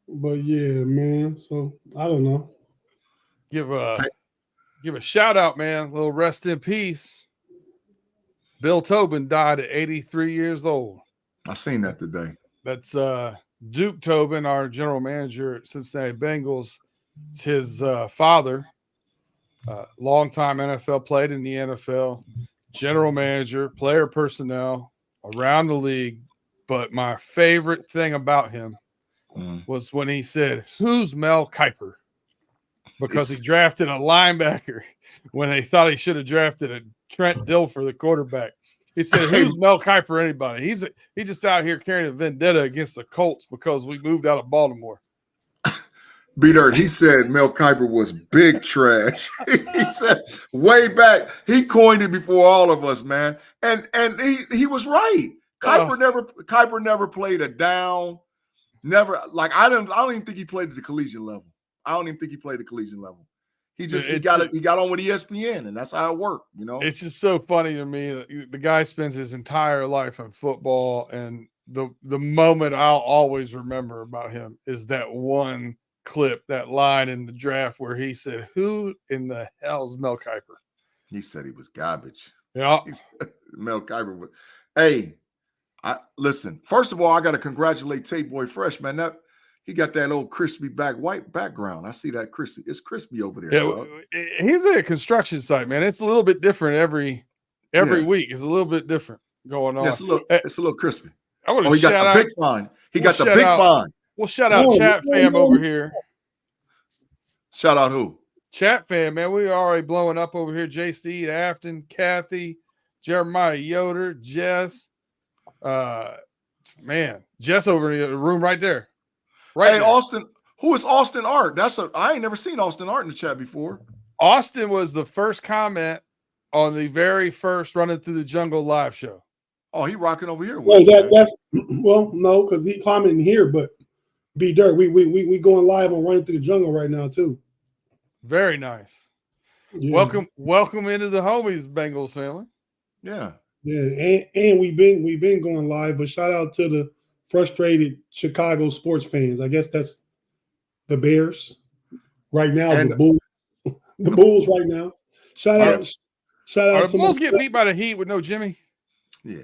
But yeah, man. So I don't know. Give a shout out, man. A little rest in peace. Bill Tobin died at 83 years old. I seen that today. That's Duke Tobin, our general manager at Cincinnati Bengals. It's his father, longtime NFL, played in the NFL, general manager, player personnel around the league. But my favorite thing about him was when he said, "Who's Mel Kiper?" Because he drafted a linebacker when they thought he should have drafted a Trent Dilfer, the quarterback. He said, "Who's Mel Kiper? Anybody? He's just out here carrying a vendetta against the Colts because we moved out of Baltimore." B-Dirt, he said Mel Kiper was big trash. He said way back, he coined it before all of us, man. And he was right. Kiper never played a down. Never, like I don't even think he played at the collegiate level. I don't even think he played at the collegiate level. He got on with ESPN, and that's how it worked, you know. It's just so funny to me that the guy spends his entire life in football, and the moment I'll always remember about him is that one clip, that line in the draft where he said, "Who in the hell's Mel Kiper?" He said he was garbage. Yeah, Mel Kiper was. Hey, listen. First of all, I got to congratulate Tate Boy Fresh, man. That he got that old crispy white background. I see that crispy. It's crispy over there. Yeah, he's at a construction site, man. It's a little bit different every week. It's a little bit different going on. Yeah, it's a little crispy. I want to shout out. Big fine. He got the big fine. We'll shout out Chat Fam over here. Shout out who? Chat Fam, man. We are already blowing up over here. J. Steed, Afton, Kathy, Jeremiah Yoder, Jess. Man, Jess over in the room right there. Right. Hey, there. Austin. Who is Austin Art? I ain't never seen Austin Art in the chat before. Austin was the first comment on the very first Running Through the Jungle live show. Oh, he rocking over here. No, because he commenting here, but B Dirt, we going live on Running Through the Jungle right now too. Very nice. Yeah. Welcome into the homies, Bengals family. Yeah. Yeah, and we've been going live, but shout out to the frustrated Chicago sports fans. I guess that's the Bears right now. And the Bulls right now. Shout out. Are the Bulls getting beat by the Heat with no Jimmy? Yeah.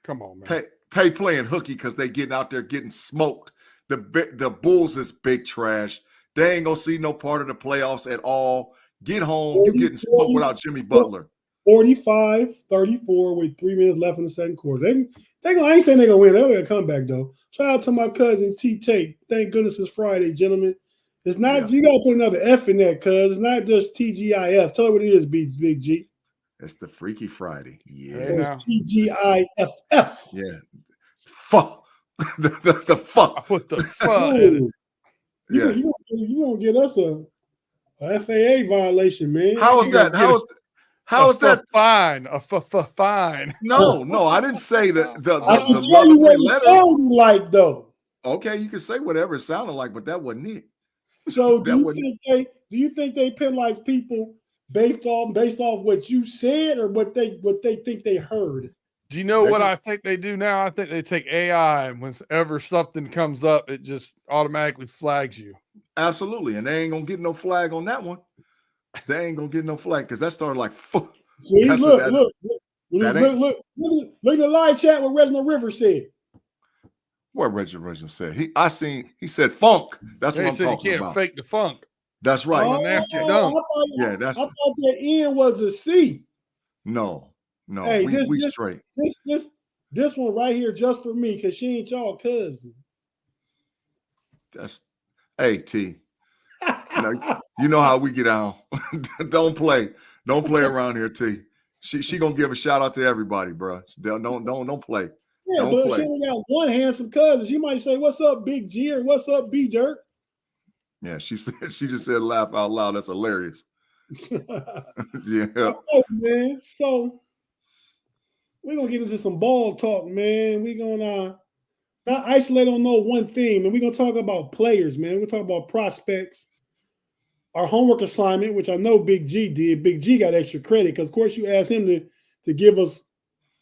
Come on, man. Pay playing hooky because they getting out there getting smoked. The Bulls is big trash. They ain't gonna see no part of the playoffs at all. Get home. You getting smoked without Jimmy Butler. 45-34 with 3 minutes left in the second quarter. I ain't saying they're gonna win. They're gonna come back though. Shout out to my cousin Tate. Thank goodness it's Friday, gentlemen. It's not you gotta put another F in that, cuz it's not just TGIF. Tell her what it is, Big G. It's the Freaky Friday. Yeah. TGIFF. Yeah. Fuck. the fuck. What the fuck? Yeah. You gonna get us a FAA violation, man. How is that? How is that fine? Fine. No, I didn't say that. I can tell you what it sounded like, though. Okay, you can say whatever it sounded like, but that wasn't it. So do you think they penalize people based off what you said or what they think they heard? Do you know what I think they do now? I think they take AI, and whenever something comes up, it just automatically flags you. Absolutely, and they ain't gonna get no flag on that one. They ain't gonna get no flag because that started like. See, look at the live chat what Reginald Rivers said. What Reginald said? He said funk. That's what I'm talking about. You can't fake the funk. That's right. I thought that N was a C. No. Hey, we straight. This one right here just for me because she ain't y'all cousin. Hey T. You know how we get out. Don't play around here, T. She gonna give a shout out to everybody, bro. Don't play. Yeah, don't but play. she only got one handsome cousin. She might say, "What's up, Big G?" or "What's up, B Dirt?" Yeah, she just said laugh out loud. That's hilarious. Yeah. Okay, man. So we're gonna get into some ball talk, man. We're gonna not isolate on no one theme, and we're gonna talk about players, man. We're gonna talk about prospects. Our homework assignment, which I know Big G did. Big G got extra credit because, of course, you asked him to give us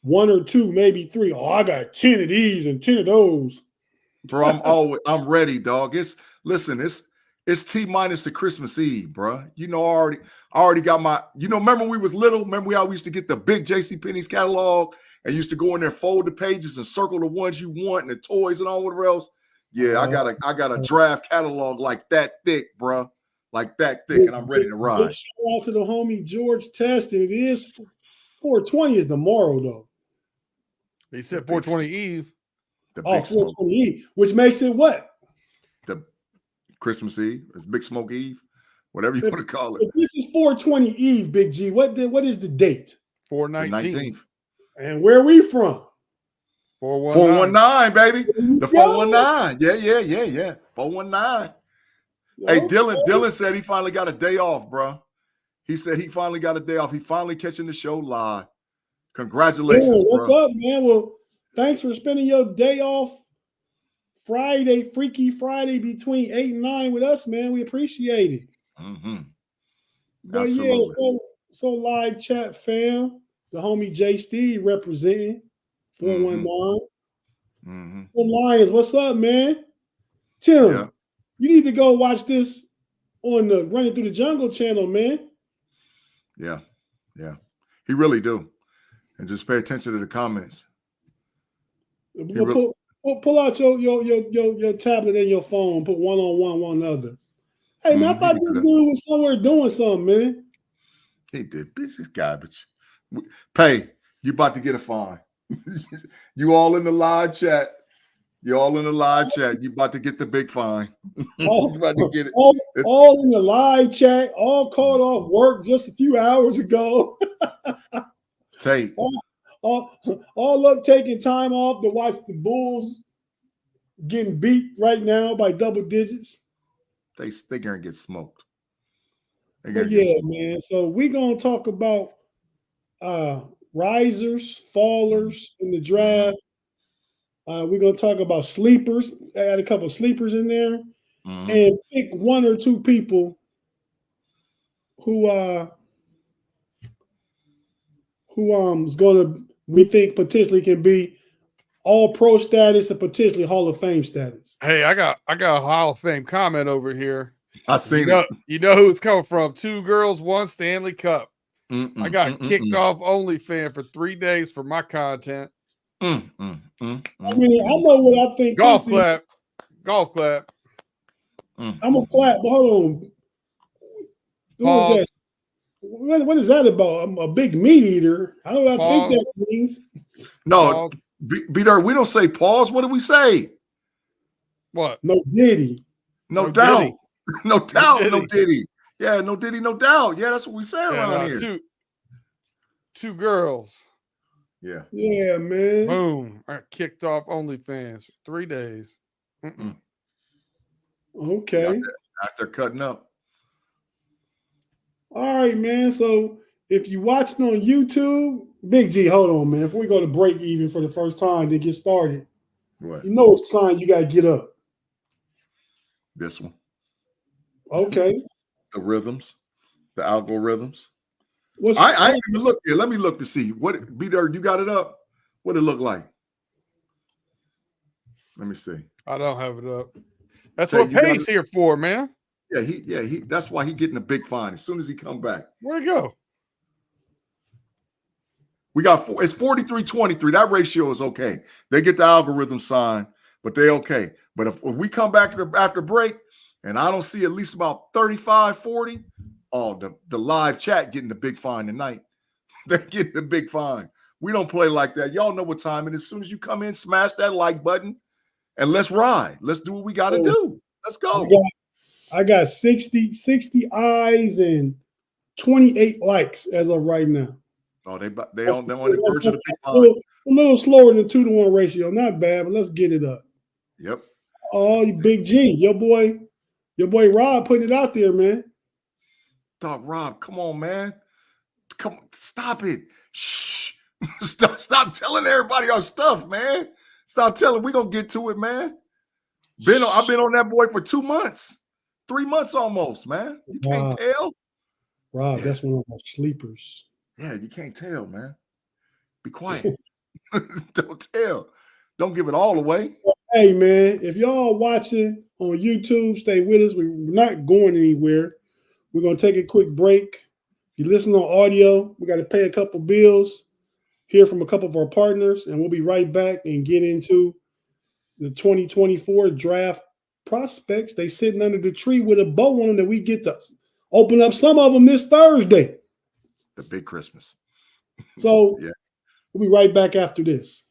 one or two, maybe three. Oh, I got 10 of these and 10 of those. bro. I'm ready, dog. It's T minus the Christmas Eve, bro. You know, I already got my. You know, remember when we was little? Remember how we used to get the big JCPenney's catalog and used to go in there, fold the pages, and circle the ones you want and the toys and all whatever else. Yeah, I got a draft catalog like that thick, bro. Like that thick, and I'm ready to ride. Shout out to the homie George Testing. It is 420 is tomorrow, though. He said 420 Eve. The big smoke. 420 Eve, which makes it what? The Christmas Eve. It's Big Smoke Eve. Whatever you want to call it. If this is 420 Eve, Big G, what is the date? 419. The 19th. And where are we from? 419, baby. The 419. Yeah. 419. Hey, Dylan said he finally got a day off, bro. He said he finally got a day off. He finally catching the show live. Congratulations, what's bro. up, man? Well, thanks for spending your day off Friday, Freaky Friday between 8 and 9 with us, man. We appreciate it. Mm-hmm. But Absolutely. yeah, so live chat fam, the homie J Steve representing 419. Mm-hmm. The Lions, what's up, man? Tim, Yeah. you need to go watch this on the Running Through the Jungle channel, man. Yeah. He really do. And just pay attention to the comments. Pull out your tablet and your phone, put one on one other. Hey, man, I thought this dude was somewhere doing something, man. He did. This is garbage. Pay, you about to get a fine. You all in the live chat. You about to get the big fine. You about to get it. All in the live chat, all called off work just a few hours ago. Tate. All up taking time off to watch the Bulls getting beat right now by double digits. They gonna get smoked. But yeah, man. So we're gonna talk about risers, fallers in the draft. We're gonna talk about sleepers. I had a couple of sleepers in there, and pick one or two people who is gonna, we think, potentially can be all pro status and potentially Hall of Fame status. Hey, I got a Hall of Fame comment over here. I seen it. You know who it's coming from? 2 girls, 1 Stanley Cup. I got kicked off OnlyFans for 3 days for my content. I mean, I know what I think. Golf clap. I'm gonna clap, but hold on. What is that about? I'm a big meat eater. I don't know what I think that means. No, B-Dirt, we don't say pause. What do we say? What? No Diddy. No doubt. Diddy. No doubt. No Diddy. Yeah, no Diddy, no doubt. Yeah, that's what we say around here. Two girls. Yeah. Yeah, man. Boom. I got kicked off OnlyFans for 3 days. Okay. After cutting up. All right, man. So if you watching on YouTube, Big G, hold on, man. Before we go to break even for the first time to get started, What? you know what sign you got to get up. This one. Okay. The rhythms, the algorithms. What's I ain't even looked here. Let me look to see. What B-Dirt, you got it up? What it look like? Let me see. I don't have it up. That's Tate, what Pay's here for, man. Yeah, he that's why he getting a big fine as soon as he come back. Where'd it go? We got it's 43-23. That ratio is okay. They get the algorithm sign, but they okay. But if we come back after break and I don't see at least about 35, 40, the live chat getting the big fine tonight. They're getting the big fine. We don't play like that. Y'all know what time it is. As soon as you come in, smash that like button and let's ride. Let's do what we got to do. Let's go. I got 60 eyes and 28 likes as of right now. Oh, they on the verge of the big fine. A little slower than 2-to-1 ratio. Not bad, but let's get it up. Yep. Oh, you Big G, your boy Rob putting it out there, man. Dog, Rob, come on, man. Come on, stop it. Shh. Stop telling everybody our stuff, man. Stop telling. We're gonna get to it, man. I've been on that boy for 2 months, 3 months almost, man. You can't tell. Rob, that's one of our sleepers. Yeah, you can't tell, man. Be quiet. Don't tell. Don't give it all away. Hey, man, if y'all watching on YouTube, stay with us. We're not going anywhere. We're going to take a quick break. If you listen on audio, we got to pay a couple bills, hear from a couple of our partners, and we'll be right back and get into the 2024 draft prospects. They sitting under the tree with a bow on them that we get to open up some of them this Thursday. The big Christmas. So Yeah. we'll be right back after this.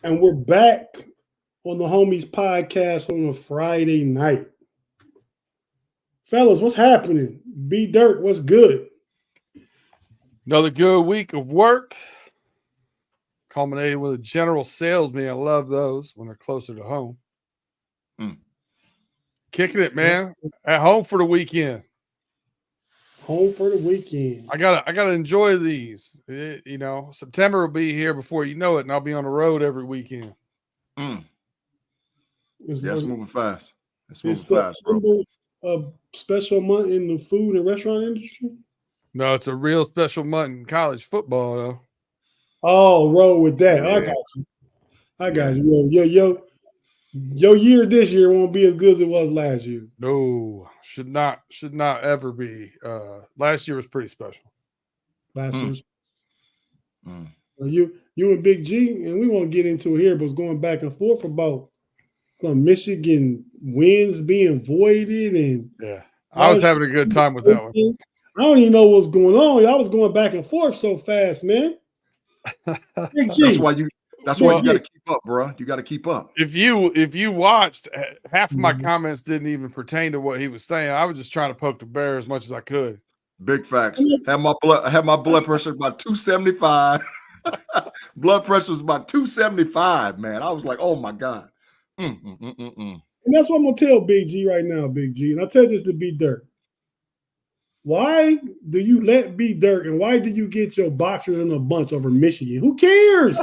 And we're back on the Homies podcast on a Friday night. Fellas, what's happening? B Dirt, what's good? Another good week of work, culminating with a general sales meeting. I love those when they're closer to home. Kicking it, man. At home for the weekend. Home for the weekend. I gotta enjoy these. September will be here before you know it, and I'll be on the road every weekend. It's moving fast. It's moving Is fast, bro. a special month in the food and restaurant industry? No, it's a real special month in college football, though. Oh, roll with that. Yeah. I got you. Your year this year won't be as good as it was last year. No, should not ever be. Last year was pretty special. Last year. You and Big G, and we won't get into it here, but it's going back and forth about some Michigan wins being voided, and yeah, I was having a good time with that one. I don't even know what's going on. I was going back and forth so fast, man. Big G. That's why you got to keep up, bro. You got to keep up. If you watched, half of my comments didn't even pertain to what he was saying. I was just trying to poke the bear as much as I could. Big facts. I had my blood pressure about 275. Blood pressure was about 275, man. I was like, oh my God. And that's what I'm gonna tell Big G right now, Big G. And I tell this to B Dirt. Why do you let B Dirt, and why do you get your boxers in a bunch over Michigan? Who cares?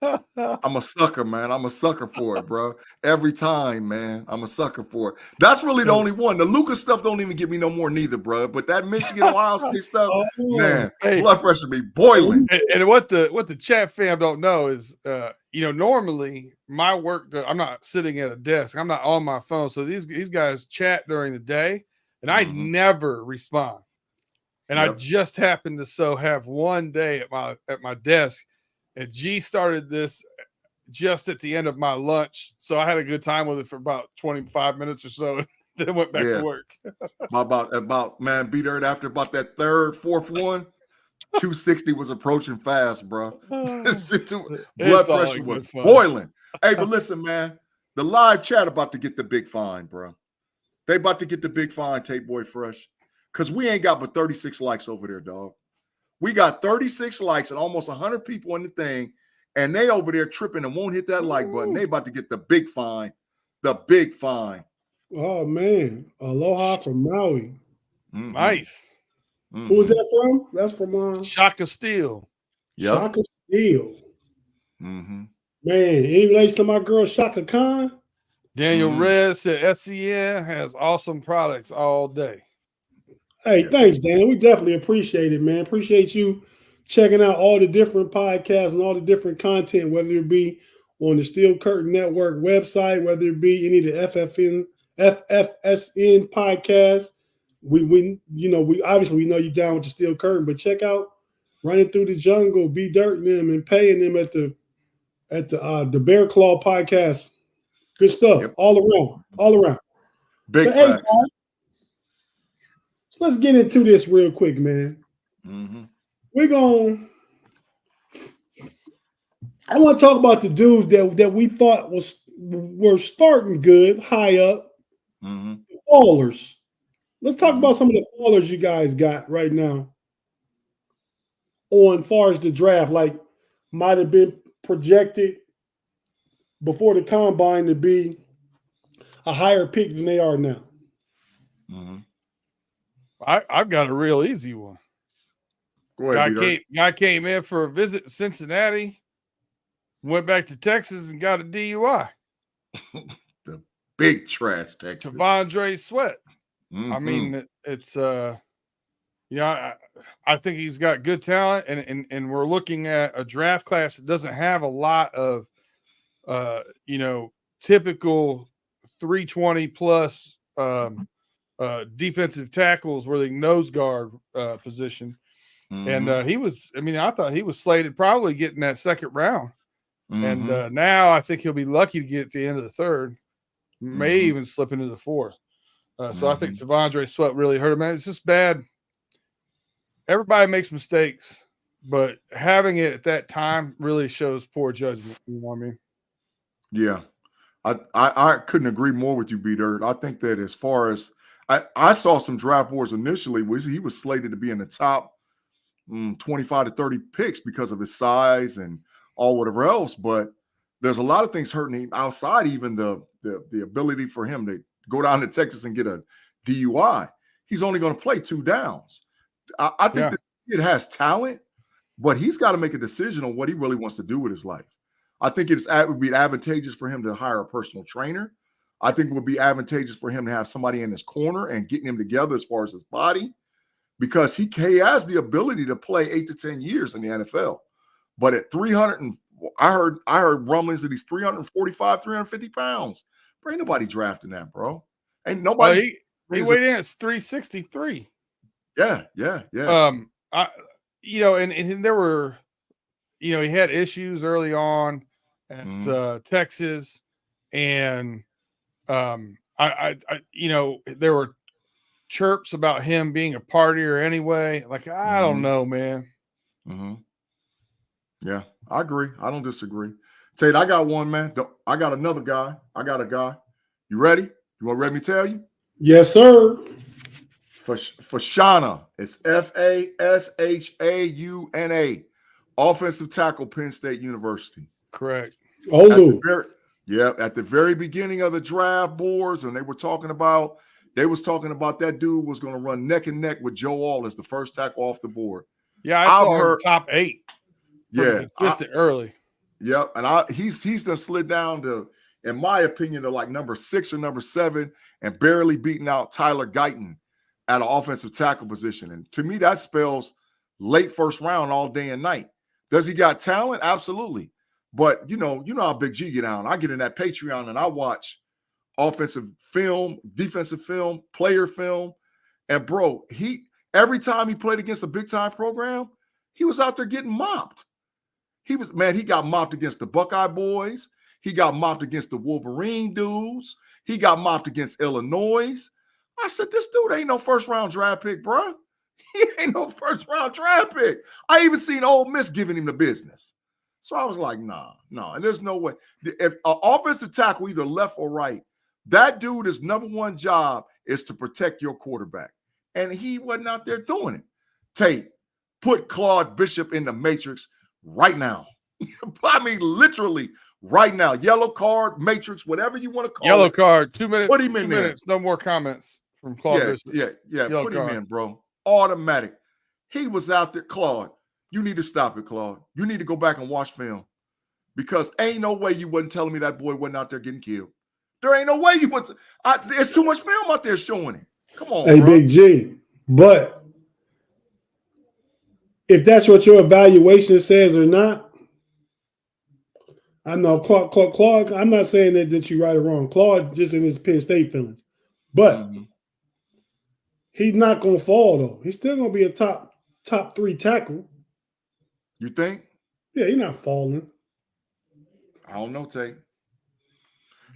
I'm a sucker, man. I'm a sucker for it, bro. Every time, man. I'm a sucker for it. That's really the only one. The Lucas stuff don't even get me no more neither, bro. But that Michigan Ohio State stuff, man, blood pressure be boiling. And what the chat fam don't know is, normally my work, I'm not sitting at a desk. I'm not on my phone. So these guys chat during the day. And I never respond. And I just happened to have one day at my desk, and G started this just at the end of my lunch. So I had a good time with it for about 25 minutes or so, and then went back to work. about man, B Dirt after about that fourth one, 260 was approaching fast, bro. Blood pressure was boiling. Hey, but listen, man, the live chat about to get the big fine, bro. They about to get the big fine, Tate Boy Fresh, because we ain't got but 36 likes over there, dog. We got 36 likes and almost 100 people in the thing, and they over there tripping and won't hit that like button. They about to get the big fine. The big fine. Oh, man. Aloha from Maui. Nice. Who was that from? That's from Shaka Steel. Yep. Shaka Steel. Man, any relation to my girl Shaka Khan? Daniel Rez said SCN has awesome products all day. Hey, thanks, Dan. We definitely appreciate it, man. Appreciate you checking out all the different podcasts and all the different content, whether it be on the Steel Curtain Network website, whether it be any of the FFSN podcasts. We obviously we know you down with the Steel Curtain, but check out Running Through the Jungle, B Dirt and them, and paying them at the Bear Claw podcast. Good stuff, all around. Big facts. Hey, guys, so let's get into this real quick, man. I want to talk about the dudes that we thought were starting good, high up, fallers. Let's talk about some of the fallers you guys got right now on far as the draft, like might have been projected before the combine to be a higher pick than they are now. Mm-hmm. I've got a real easy one. Go ahead, Guy came in for a visit to Cincinnati, went back to Texas and got a DUI. The big trash Texas. T'Vondre Sweat. Mm-hmm. I mean, it's I think he's got good talent, and we're looking at a draft class that doesn't have a lot of typical 320 plus defensive tackles where they nose guard position. Mm-hmm. And he was, I thought he was slated probably getting that second round. Mm-hmm. And now I think he'll be lucky to get to the end of the third, may even slip into the fourth. So I think T'Vondre Sweat really hurt him. Man, it's just bad. Everybody makes mistakes, but having it at that time really shows poor judgment. You know what I mean? Yeah. I couldn't agree more with you, B-Dirt. I think that as far as I saw some draft boards initially, he was slated to be in the top 25 to 30 picks because of his size and all whatever else. But there's a lot of things hurting him outside even the ability for him to go down to Texas and get a DUI. He's only going to play 2 downs. I think it has talent, but he's got to make a decision on what he really wants to do with his life. I think it would be advantageous for him to hire a personal trainer. I think it would be advantageous for him to have somebody in his corner and getting him together as far as his body, because he has the ability to play 8 to 10 years in the NFL. But at 300, I heard rumblings that he's 345, 350 pounds. Ain't nobody drafting that, bro. Ain't nobody. He weighed in at 363. Yeah. And there were, he had issues early on at Texas, and there were chirps about him being a partier anyway. Like, I don't know, man. Mm-hmm. Yeah, I agree. I don't disagree. Tate, I got one, man. I got another guy. I got a guy. You ready? You want to let me tell you? Yes, sir. Fashauna. It's Fashauna. Offensive tackle, Penn State University. Correct. At the very beginning of the draft boards, and they was talking about that dude was going to run neck and neck with Joe All as the first tackle off the board. Yeah, I saw him top 8. Yeah, consistent early. Yep, and he's done slid down to, in my opinion, to like number 6 or number 7, and barely beating out Tyler Guyton at an offensive tackle position. And to me, that spells late first round all day and night. Does he got talent? Absolutely. But you know how Big G get on. I get in that Patreon and I watch offensive film, defensive film, player film. And bro, every time he played against a big time program, he was out there getting mopped. He got mopped against the Buckeye boys. He got mopped against the Wolverine dudes. He got mopped against Illinois. I said, this dude ain't no first round draft pick, bro. He ain't no first round draft pick. I even seen Ole Miss giving him the business. So I was like, nah. And there's no way. If an offensive tackle, either left or right, that dude, his number one job is to protect your quarterback. And he wasn't out there doing it. Tate, put Claude Bishop in the matrix right now. I mean, literally right now. Yellow card, matrix, whatever you want to call it. Yellow card, 2 minutes. Put him in 2 minutes. No more comments from Claude Bishop. Yeah. Put him card. in, bro. Automatic. He was out there. Claude, you need to stop it, Claude. You need to go back and watch film, because ain't no way you wasn't telling me that boy wasn't out there getting killed. There ain't no way you went. There's too much film out there showing it. Come on, hey, bro. Big G. But if that's what your evaluation says or not, I know Claude. I'm not saying that you're right or wrong. Claude just in his Penn State feelings, but he's not going to fall though. He's still going to be a top 3 tackle. You think? Yeah, he's not falling. I don't know, Tate.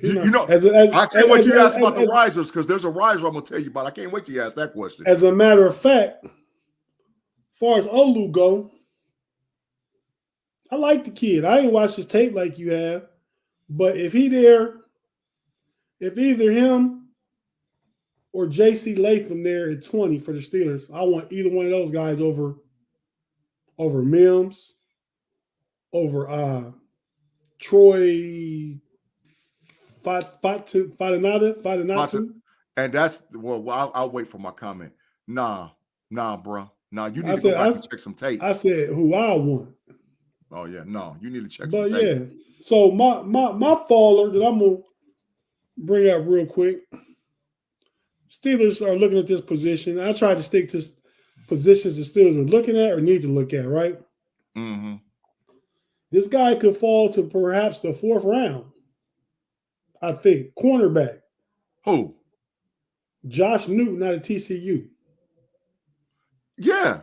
I can't wait till you ask about the risers, because there's a riser I'm going to tell you about. I can't wait till you ask that question. As a matter of fact, as far as Olu go, I like the kid. I ain't watched his tape like you have, but if either him or J.C. Latham there at 20 for the Steelers, I want either one of those guys over Mims, over Troy Fatinatu. And that's I'll wait for my comment. Nah, bro. Nah, you need I to go said- back I- and check some tape. I said who I want. Oh yeah, no, you need to check But some tape. yeah, so my faller that I'm gonna bring up real quick. Steelers are looking at this position. I try to stick to positions the Steelers are looking at or need to look at, right? Mm-hmm. This guy could fall to perhaps the 4th round. I think cornerback Who? Josh Newton out of TCU. Yeah.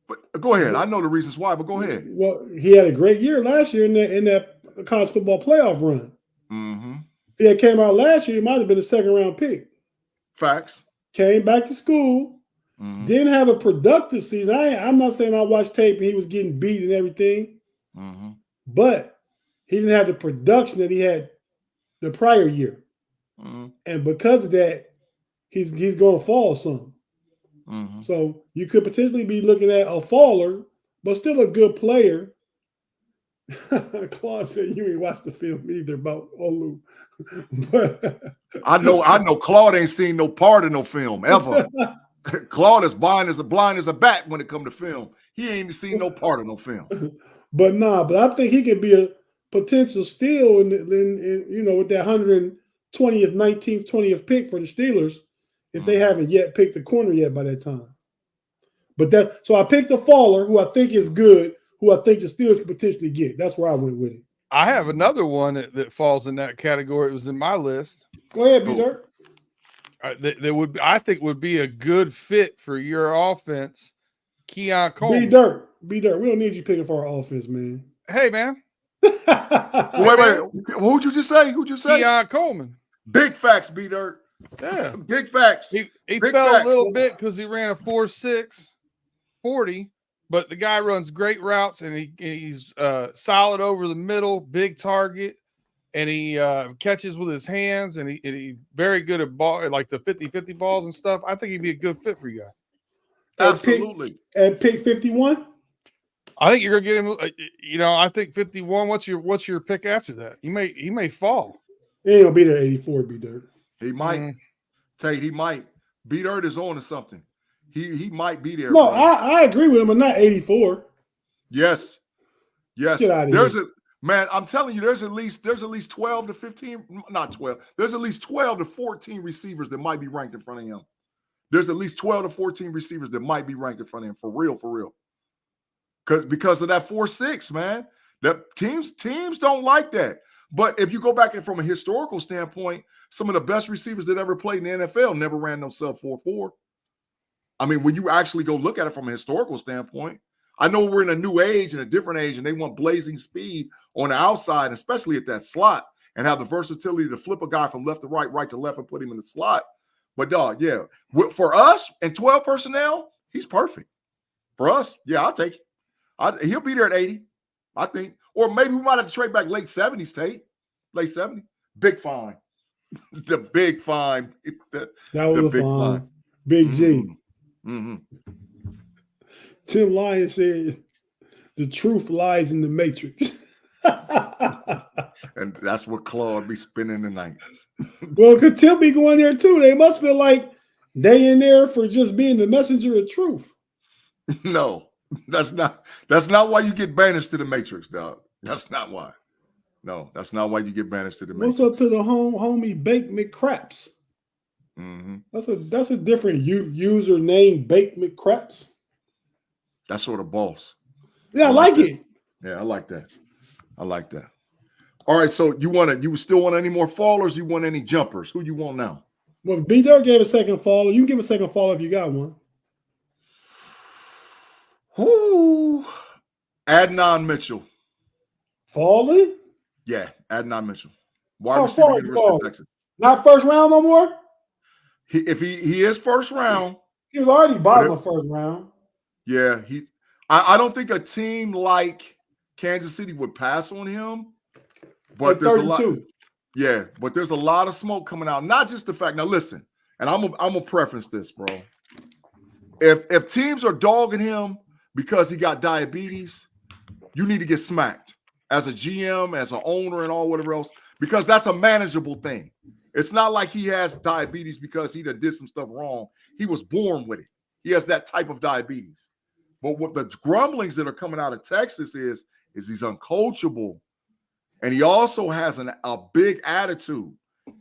But go ahead. I know the reasons why, but go ahead. Well, he had a great year last year in that college football playoff run. Mm-hmm. If he had came out last year, he might have been a 2nd round pick. Facts. Came back to school, didn't have a productive season. I'm not saying I watched tape and he was getting beat and everything, but he didn't have the production that he had the prior year. And because of that, he's going to fall some. So you could potentially be looking at a faller, but still a good player. Claude said you ain't watched the film either about Olu. But I know Claude ain't seen no part of no film ever. Claude is blind as a bat when it comes to film. He ain't seen no part of no film. But I think he could be a potential steal in with that 120th, 19th, 20th pick for the Steelers if they haven't yet picked a corner yet by that time. So I picked a faller who I think is good, who I think the Steelers could potentially get. That's where I went with it. I have another one that falls in that category. It was in my list. Go ahead, B-Dirt. That I think would be a good fit for your offense. Keon Coleman. B-Dirt. We don't need you picking for our offense, man. Hey, man. Wait. Who'd you just say? Keon Coleman. Big facts, B-Dirt. Yeah. Big facts. He Big fell facts. a little bit because he ran a 4.6 40, but the guy runs great routes and he's solid over the middle, big target, and he catches with his hands, and he's very good at ball, like the 50-50 balls and stuff. I think he'd be a good fit for you guys. Absolutely. At pick 51? I think you're gonna get him. I think 51. What's your pick after that? He may fall. He ain't gonna be there at 84, B-Dirt. He might. Tate, he might. B-Dirt is on to something. He might be there. No, bro. I agree with him, but not 84. Yes. Get out of here. Man, I'm telling you, there's at least 12 to 15, not 12. There's at least 12 to 14 receivers that might be ranked in front of him. There's at least 12 to 14 receivers that might be ranked in front of him for real. Because of that 4.6, man. That teams don't like that. But if you go back from a historical standpoint, some of the best receivers that ever played in the NFL never ran no sub 4.4. I mean, when you actually go look at it from a historical standpoint, I know we're in a new age and a different age, and they want blazing speed on the outside, especially at that slot, and have the versatility to flip a guy from left to right, right to left, and put him in the slot. But dog, yeah, for us and 12 personnel, he's perfect. For us, yeah, I'll take it. He'll be there at 80, I think. Or maybe we might have to trade back late 70s, Tate. Late 70s. Big fine. The big fine. That was a big fine. Big G. Tim Lyon said, the truth lies in the matrix. And that's what Claude be spending the night. Well, because Tim be going there too. They must feel like they in there for just being the messenger of truth. No, that's not why you get banished to the matrix, dog. That's not why. No, that's not why you get banished to the matrix. What's up to the homie Bake McCraps? That's a different user name, Bake McCraps. That's sort of boss. Yeah, I like it. Yeah, I like that. All right, so you still want any more fallers? You want any jumpers? Who you want now? Well, B-Dirt gave a second faller. You can give a second faller if you got one. Whoo, Adnan Mitchell. Falling? Yeah, Adnan Mitchell. Wide receiver, University of Texas. Not first round no more? If he is first round. He was already bottom of first round. Yeah, I don't think a team like Kansas City would pass on him. But there's a lot. Yeah, but there's a lot of smoke coming out. Not just the fact. Now listen, and I'm gonna preference this, bro. If teams are dogging him because he got diabetes, you need to get smacked. as a GM, as an owner, and all whatever else, because that's a manageable thing. It's not like he has diabetes because he done did some stuff wrong. He was born with it. He has that type of diabetes. But what the grumblings that are coming out of Texas is he's uncoachable. And he also has a big attitude.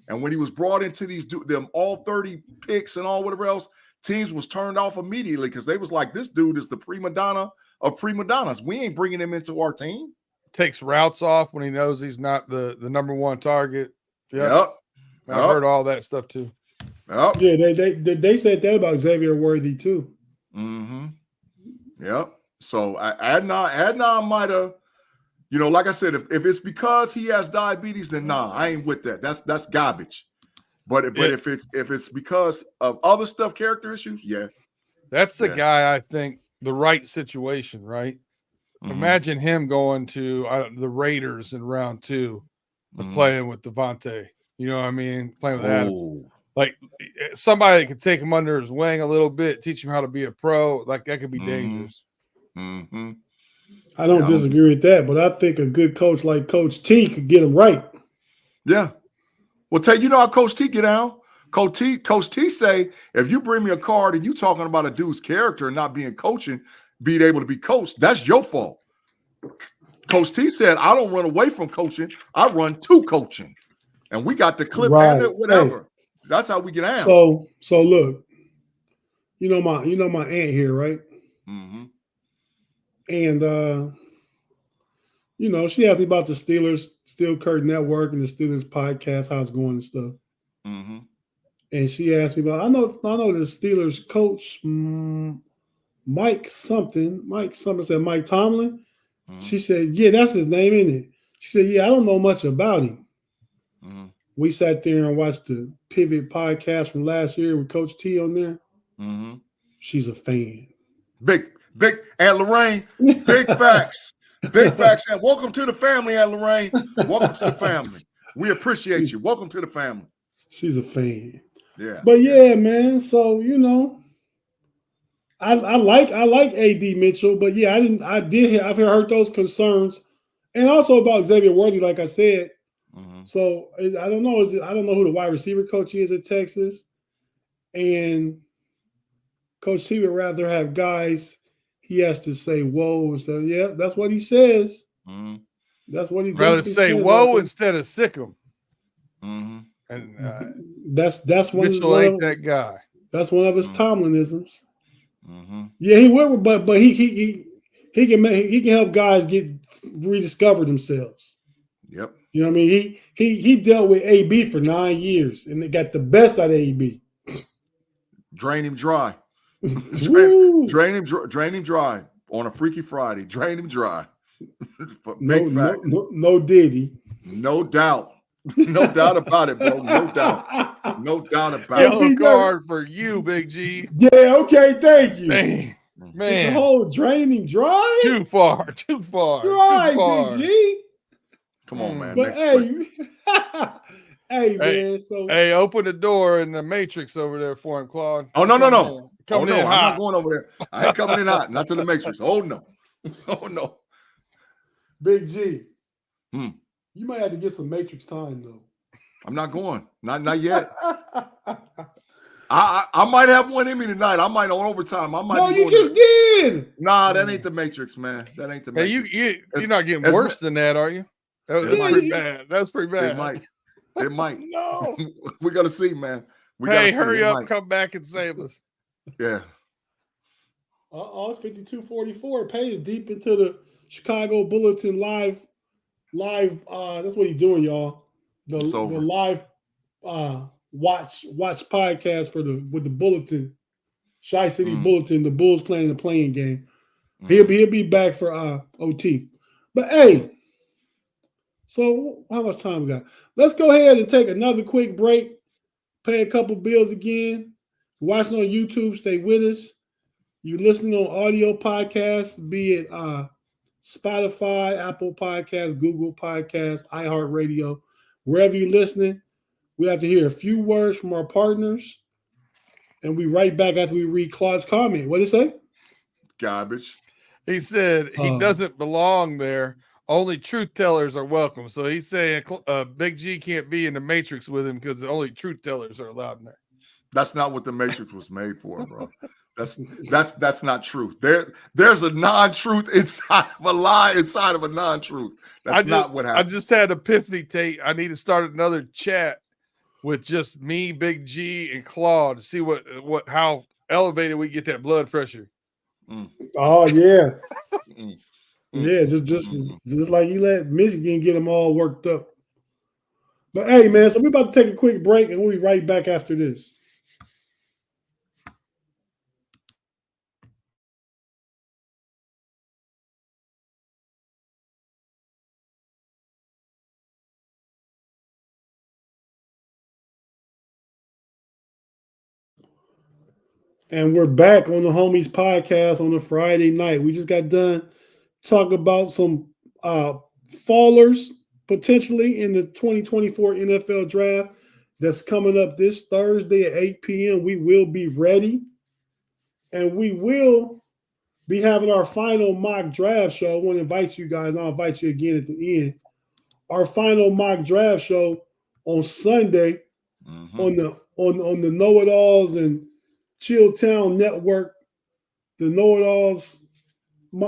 And when he was brought into them all 30 picks and all whatever else, teams was turned off immediately because they was like, this dude is the prima donna of prima donnas. We ain't bringing him into our team. Takes routes off when he knows he's not the number one target. Yep. I've heard all that stuff too. Yep. Yeah, they said that about Xavier Worthy too. Mm-hmm. Yep. So Adnan might have, like I said, if it's because he has diabetes, then nah, I ain't with that. That's garbage. But if it's because of other stuff, character issues, yeah. That's the guy, I think, the right situation, right? Mm-hmm. Imagine him going to the Raiders in round 2 and playing with Devontae. You know what I mean? Playing with Adams. Like somebody that could take him under his wing a little bit, teach him how to be a pro. Like that could be dangerous. Mm-hmm. I don't disagree with that, but I think a good coach like Coach T could get him right. Yeah. Well, Tate, you know how Coach T get down? Coach T say, if you bring me a card and you talking about a dude's character and not being able to be coached, that's your fault. Coach T said, I don't run away from coaching. I run to coaching. And we got the clip and it, whatever. Hey, that's how we get out. So look, you know my aunt here, right? Mm-hmm. And she asked me about the Steelers, Steel Curtain Network, and the Steelers podcast, how it's going and stuff. Mm-hmm. And she asked me about I know the Steelers coach, Mike something said Mike Tomlin. Mm-hmm. She said, yeah, that's his name, isn't it? She said, yeah, I don't know much about him. Mm-hmm. We sat there and watched the Pivot podcast from last year with Coach T on there. Mm-hmm. She's a fan. Big, Aunt Lorraine, big facts. Big facts. And welcome to the family, Aunt Lorraine. Welcome to the family. We appreciate you. Welcome to the family. She's a fan. Yeah. But yeah, man. So, I like AD Mitchell, but yeah, I've heard those concerns. And also about Xavier Worthy, like I said. Mm-hmm. So I don't know. I don't know who the wide receiver coach is at Texas. And Coach T would rather have guys he has to say whoa. So yeah, that's what he says. Mm-hmm. That's what he rather say whoa instead of sick him. Mm-hmm. And that's Mitchell ain't that guy. That's one of his Tomlinisms. Mm-hmm. Yeah, he will, but he can help guys get rediscover themselves. Yep. You know what I mean? He dealt with AB for 9 years and they got the best out of AB. Drain him dry. drain him dry on a Freaky Friday. Drain him dry. No Diddy. No doubt. No doubt about it, bro. No doubt. No doubt about it. Yellow card for you, Big G. Yeah, okay, thank you. Man. The whole draining dry? Too far. Dry, too far. Big G. Come on, man. But hey, man. So open the door in the Matrix over there for him, Claude. Oh, no. Coming in hot. I'm not going over there. I ain't coming in hot. Not to the Matrix. Oh, no. Oh, no. Big G. You might have to get some Matrix time, though. I'm not going. Not yet. I might have one in me tonight. I might on overtime. No, you just did. Nah, that ain't the Matrix, man. That ain't the Matrix. Hey, you're not getting worse than that, are you? That was pretty bad. That's pretty bad. It might. No. We're gonna see, man. Hurry up, come back and save us. Yeah. It's 52-44. Pay is deep into the Chicago Bulletin live. That's what he's doing, y'all. The live watch podcast with the Bulletin, Chi-City Bulletin. The Bulls playing the playing game. He'll be back for OT. But hey, so how much time we got? Let's go ahead and take another quick break. Pay a couple bills again. Watching on YouTube, stay with us. You listening on audio podcasts, be it Spotify, Apple Podcasts, Google Podcasts, iHeartRadio, wherever you're listening. We have to hear a few words from our partners, and we right back after we read Claude's comment. What did he say? Garbage. He said he doesn't belong there. only truth tellers are welcome. So he's saying Big G can't be in the Matrix with him because only truth tellers are allowed in there. That's not what the Matrix was made for, bro. That's not truth. There's a non-truth inside of a lie inside of a non-truth. That's not what happened. I just had epiphany, Tate. I need to start another chat with just me, Big G, and Claude to see how elevated we get that blood pressure. Oh yeah. Yeah, just like you let Michigan get them all worked up. But hey, man, so we're about to take a quick break and we'll be right back after this. And we're back on the Homies podcast on a Friday night. We just got done talking about some fallers potentially in the 2024 NFL draft that's coming up this Thursday at 8 p.m. We will be ready. And we will be having our final mock draft show. I want to invite you guys. I'll invite you again at the end. Our final mock draft show on Sunday on the Know-It-Alls and Chill Town Network, the Know-It-Alls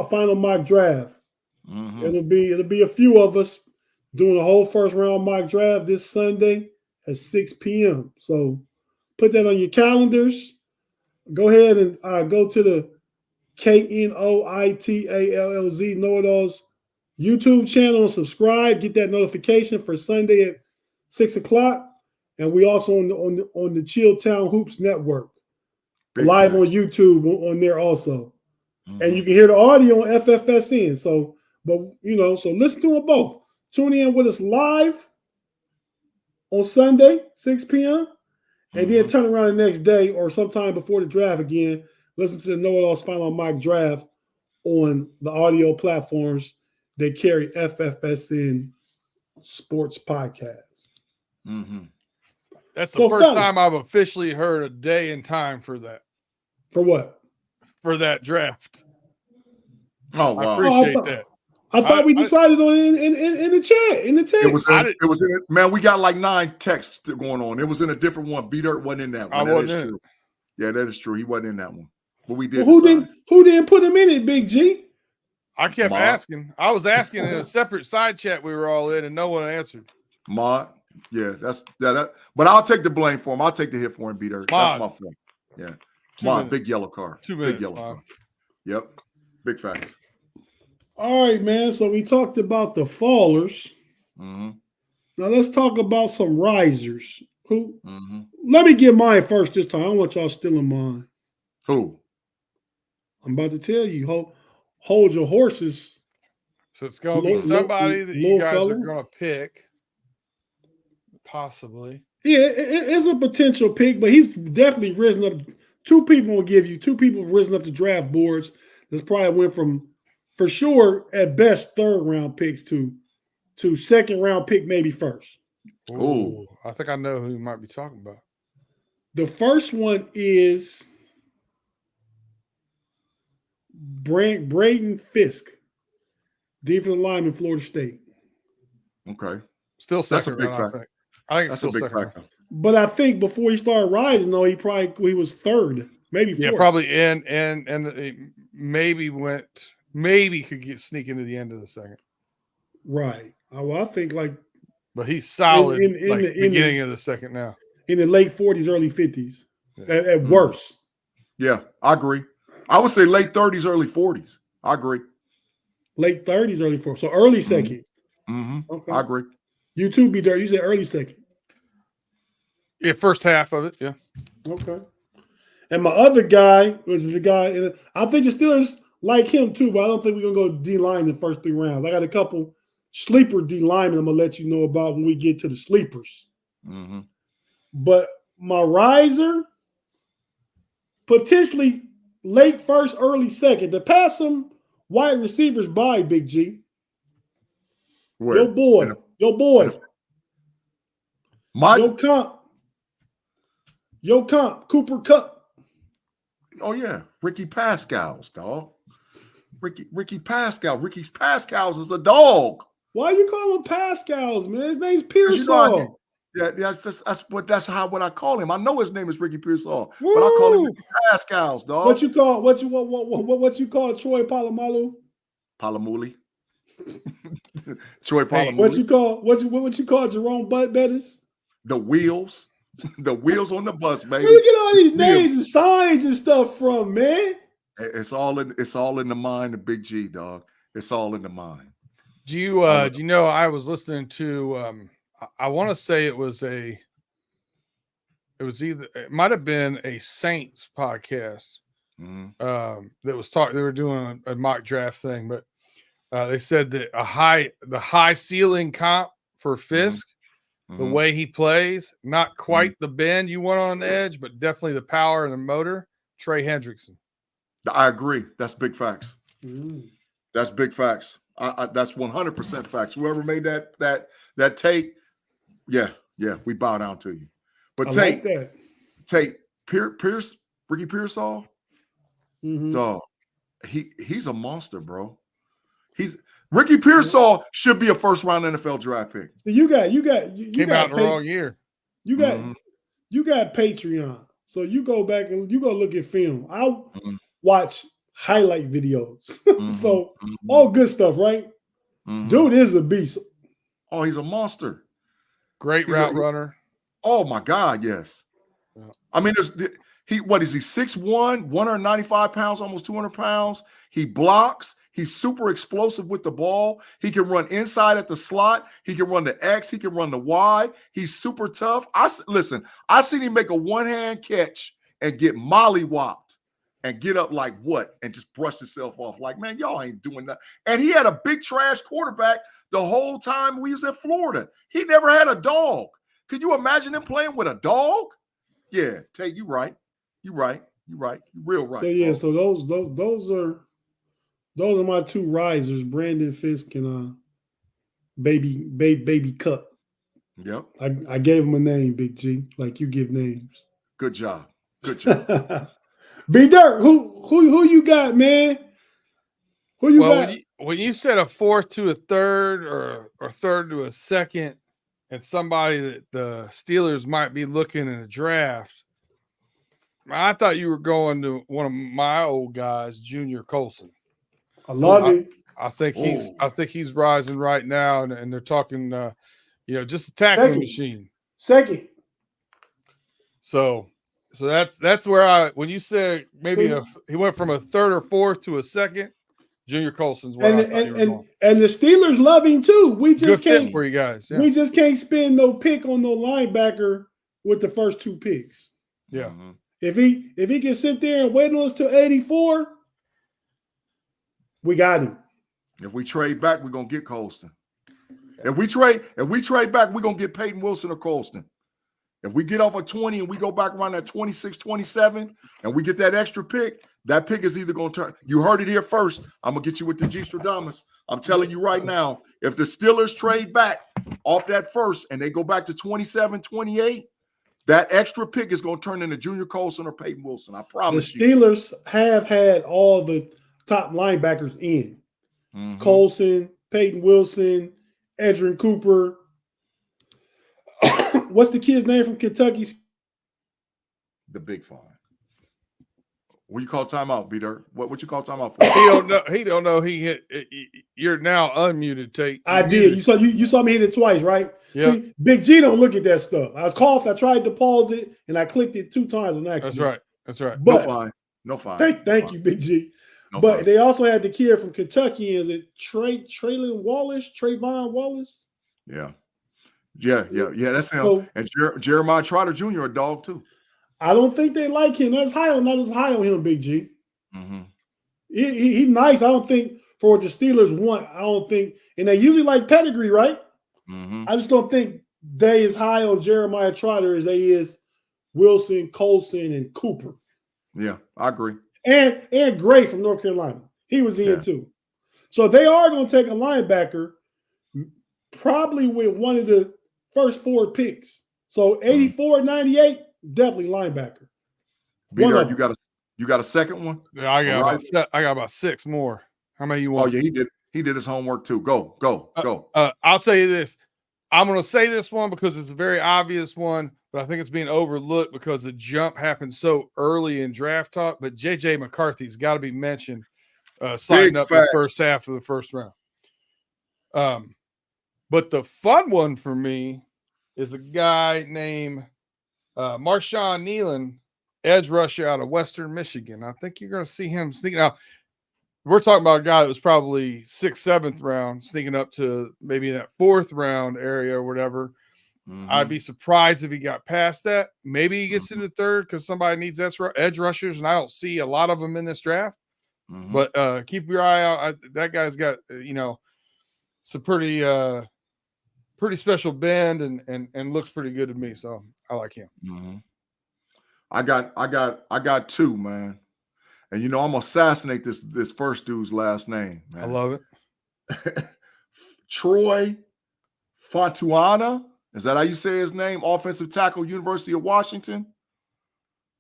final mock draft. It'll be a few of us doing a whole first round mock draft this Sunday at 6 p.m. So put that on your calendars. Go ahead and go to the KNOITALLZ Know-It-Alls YouTube channel and subscribe. Get that notification for Sunday at 6 o'clock. And we also on the Chill Town Hoops Network. Live on YouTube on there also. And you can hear the audio on FFSN. So listen to them both. Tune in with us live on Sunday, 6 p.m. And then turn around the next day or sometime before the draft again. Listen to the Know-It-Alls final mock draft on the audio platforms that carry FFSN Sports Podcast. That's the first time I've officially heard a day and time for that. For what? For that draft. Oh, wow. I appreciate that. I thought we decided on it in the chat. In the text. It was in it. Man, we got like 9 texts going on. It was in a different one. B-Dirt wasn't in that one. That is true. Yeah, that is true. He wasn't in that one. But we did. Who didn't put him in it, Big G? I kept asking. I was asking in a separate side chat we were all in, and no one answered. Mod. Yeah, that's that. But I'll take the blame for him. I'll take the hit for him, B-Dirt. That's my fault. Yeah. Mod, big yellow car. 2 minutes. Big yellow car. Yep. Big facts. All right, man. So we talked about the fallers. Now let's talk about some risers. Who? Let me get mine first this time. I don't want y'all stealing mine. Who? I'm about to tell you. Hold your horses. So it's going to be somebody that you guys are going to pick. Possibly. Yeah, it's a potential pick, but he's definitely risen up. 2 people will give you. 2 people have risen up the draft boards. This probably went from, for sure, at best, 3rd round picks to 2nd round pick, maybe first. Oh, I think I know who you might be talking about. The first one is Braden Fisk, defensive lineman, Florida State. Okay. Still second round, I think. I think it's still second round. But I think before he started rising, though, he was 3rd, maybe 4th. Yeah, probably, and maybe could sneak into the end of the second. Right. Well, I think but he's solid in beginning of the second now. In the late 40s, early 50s, at worst. Yeah, I agree. I would say late 30s, early 40s. I agree. Late 30s, early 40s. So early second. Okay. I agree. You too, B-Dirt. You said early second. Yeah, first half of it. Yeah. Okay. And my other guy was the guy. I think the Steelers like him too, but I don't think we're gonna go D-line in the first 3 rounds. I got a couple sleeper D-linemen I'm gonna let you know about when we get to the sleepers. But my riser, potentially late first, early second, to pass some wide receivers by, Big G. Where? Your boy. Your comp, Cooper Kupp. Oh, yeah. Ricky Pascal's, dog. Ricky Pascal. Ricky Pascal's is a dog. Why you call him Pascal's, man? His name's 'Cause Pearsall. that's what I call him. I know his name is Ricky Pearsall, but I call him Ricky Pascal's, dog. What you call what you call Troy Polamalu? Palamuli. Troy Hey, Palamuli. What you call Jerome Bettis? The wheels. The wheels on the bus, baby. Where you get all these names and signs and stuff from, man? It's all in the mind of Big G, dog. It's all in the mind. Do you know I was listening to I want to say it might have been a Saints podcast that was talking. They were doing a mock draft thing, but they said that the high ceiling comp for Fisk, the way he plays, not quite the bend you want on the edge, but definitely the power and the motor. Trey Hendrickson. I agree. That's big facts. That's big facts. That's 100% facts. Whoever made that take, yeah, we bow down to you. But Tate, Ricky Pearsall, dog, he's a monster, bro. Ricky Pearsall should be a first-round NFL draft pick. So you Came out in the wrong year. You got Patreon, so you go back and you go look at film. I'll watch highlight videos. So all good stuff, right? Dude is a beast. Oh, he's a monster. Great route runner. Oh my God, yes. Yeah. I mean, is he 6'1", 195 pounds, almost 200 pounds. He blocks. He's super explosive with the ball. He can run inside at the slot. He can run the X. He can run the Y. He's super tough. I seen him make a one-hand catch and get mollywopped and get up like what and just brush himself off. Like, man, y'all ain't doing that. And he had a big trash quarterback the whole time we was in Florida. He never had a dog. Could you imagine him playing with a dog? Yeah, Tate, you right. You right. You real right. So yeah, so those are my two risers, Brandon Fisk and Baby Cup. Yep. I gave him a name, Big G, like you give names. Good job. B Dirt, who you got, man? Who you got? When you said a fourth to a third or third to a second, and somebody that the Steelers might be looking in a draft, I thought you were going to one of my old guys, Junior Colson. I love it. I think he's rising right now, and they're talking, just a tackling machine. Second. So that's where when you said maybe he went from a third or fourth to a second, Junior Colson's where I thought you were going. And the Steelers love him too. We just can't for you guys. Yeah. We just can't spend no pick on no linebacker with the first two picks. Yeah. If he can sit there and wait on us till 84, we got him. If we trade back, we're gonna get Colston. If we trade back, we're gonna get Peyton Wilson or Colston. If we get off of 20 and we go back around that 26, 27, and we get that extra pick, that pick is either going to turn. You heard it here first. I'm going to get you with the G Stradamus. I'm telling you right now, if the Steelers trade back off that first and they go back to 27, 28, that extra pick is going to turn into Junior Colson or Peyton Wilson. I promise you. The Steelers have had all the top linebackers in. Colson, Peyton Wilson, Edgerrin Cooper. What's the kid's name from Kentucky? The Big Fawn. What you call timeout, B-Dirt? What you call timeout for? He don't know. He hit. You're now unmuted, Tate. I did. You saw me hit it twice, right? Yeah. See, Big G don't look at that stuff. I was called. I tried to pause it, and I clicked it 2 times on accident. That's right. But, no fine. Thank you, Big G. But they also had the kid from Kentucky. Is it Trayvon Wallace? Yeah. That's him. So, and Jeremiah Trotter Jr. a dog too. I don't think they like him. Not as high on him, Big G. He's nice. I don't think for what the Steelers want. I don't think, and they usually like pedigree, right? I just don't think they as high on Jeremiah Trotter as they is Wilson, Colson, and Cooper. Yeah, I agree. And Gray from North Carolina. He was in too. So they are going to take a linebacker, probably with one of the first 4 picks. So 84, 98, definitely linebacker. B-Dirt, you got a second one? Yeah, I got about 6 more. How many you Oh want? yeah, he did his homework too. Go. I'll tell you this. I'm going to say this one because it's a very obvious one, but I think it's being overlooked because the jump happened so early in draft talk. But J.J. McCarthy's got to be mentioned, sliding Big up in the facts. first half of the first round. But the fun one for me is a guy named Marshawn Nealon, edge rusher out of Western Michigan. I think you're going to see him sneaking out. We're talking about a guy that was probably 6th, 7th round, sneaking up to maybe that 4th round area or whatever. Mm-hmm. I'd be surprised if he got past that. Maybe he gets into 3rd because somebody needs edge rushers, and I don't see a lot of them in this draft. Mm-hmm. But keep your eye out. That guy's got some pretty special bend and looks pretty good to me. So I like him. Mm-hmm. I got 2, man. And I'm gonna assassinate this first dude's last name, man. I love it. Troy Fontuana. Is that how you say his name? Offensive tackle, University of Washington.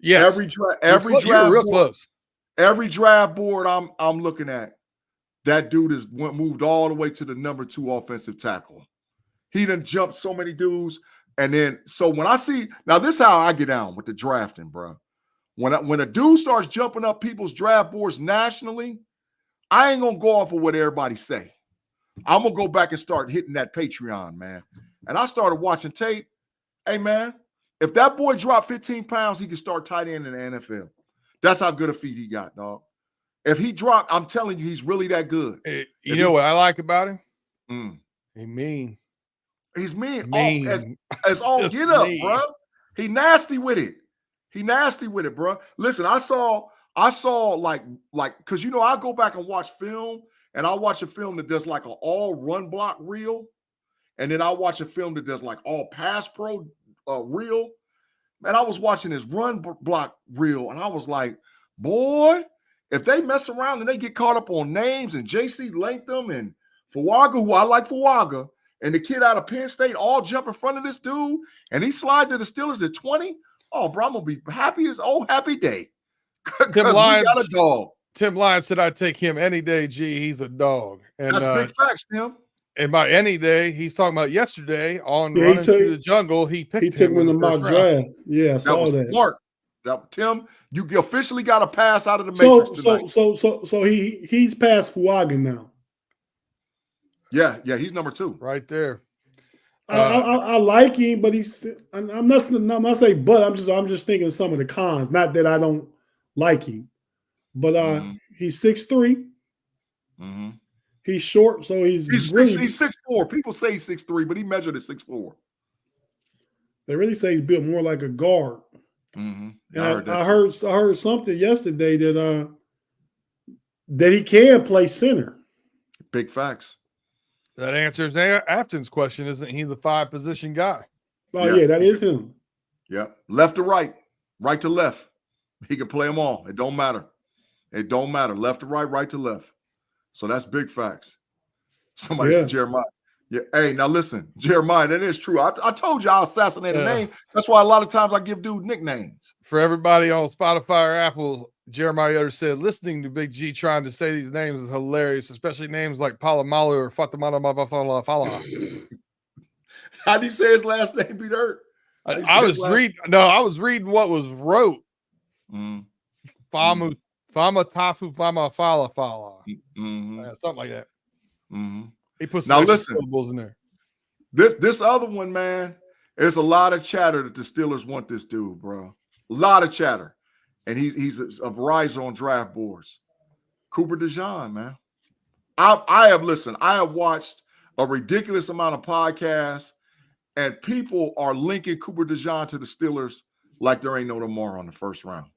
Yes. Every draft real board, close. Every draft board I'm looking at, that dude moved all the way to the number 2 offensive tackle. He done jumped so many dudes. And then so when I see now, this is how I get down with the drafting, bro. When a dude starts jumping up people's draft boards nationally, I ain't gonna go off of what everybody say. I'm gonna go back and start hitting that Patreon, man. And I started watching tape. Hey, man, if that boy dropped 15 pounds, he could start tight end in the NFL. That's how good a feet he got, dog. If he dropped, I'm telling you, he's really that good. Hey, you know what I like about him? He mean. He's mean. Mean. As all get up, bro. He nasty with it. Bro. Listen, I saw like because I go back and watch film, and I watch a film that does like an all run block reel, and then I watch a film that does like all pass pro reel. Man, I was watching his run block reel, and I was like, boy, if they mess around and they get caught up on names and J.C. Latham and Fuaga, who I like Fuaga, and the kid out of Penn State all jump in front of this dude, and he slides to the Steelers at 20. Oh, bro, I'm gonna be happy as happy day. Tim Lyons got a dog. Tim Lyons said I'd take him any day. Gee, he's a dog. And that's big facts, Tim. And by any day, he's talking about yesterday on running through the jungle. He took him in the mock draft. Yeah, I saw that. Smart. Tim, you officially got a pass out of the matrix tonight. So he's past Fuaga now. Yeah, he's number 2 right there. I like him, but I'm not saying, but I'm just thinking of some of the cons. Not that I don't like him, but he's 6'3". Mm-hmm. He's short, so he's 6'4". People say he's 6'3", but he measured at 6'4". They really say he's built more like a guard. Mm-hmm. And I heard something yesterday that he can play center. Big facts. That answers Afton's question. Isn't he the 5-position guy? Oh, yeah, that is him. Yeah. Left to right, right to left. He can play them all. It don't matter. Left to right, right to left. So that's big facts. Somebody said Jeremiah. Yeah. Hey, now listen, Jeremiah, that is true. I told you I'll assassinate a name. That's why a lot of times I give dude nicknames. For everybody on Spotify or Apple, Jeremiah Yoder said, listening to Big G trying to say these names is hilarious, especially names like Palamalu or Fatamana Mavafala. How do you say his last name, Peter? I was reading what was wrote. Fama Tafu Fama Fala Fala. Something like that. Mm-hmm. He put some syllables in there. This other one, man, there's a lot of chatter that the Steelers want this dude, bro. A lot of chatter. And he's a riser on draft boards. Cooper DeJean, man. I have watched a ridiculous amount of podcasts, and people are linking Cooper DeJean to the Steelers like there ain't no tomorrow in the first round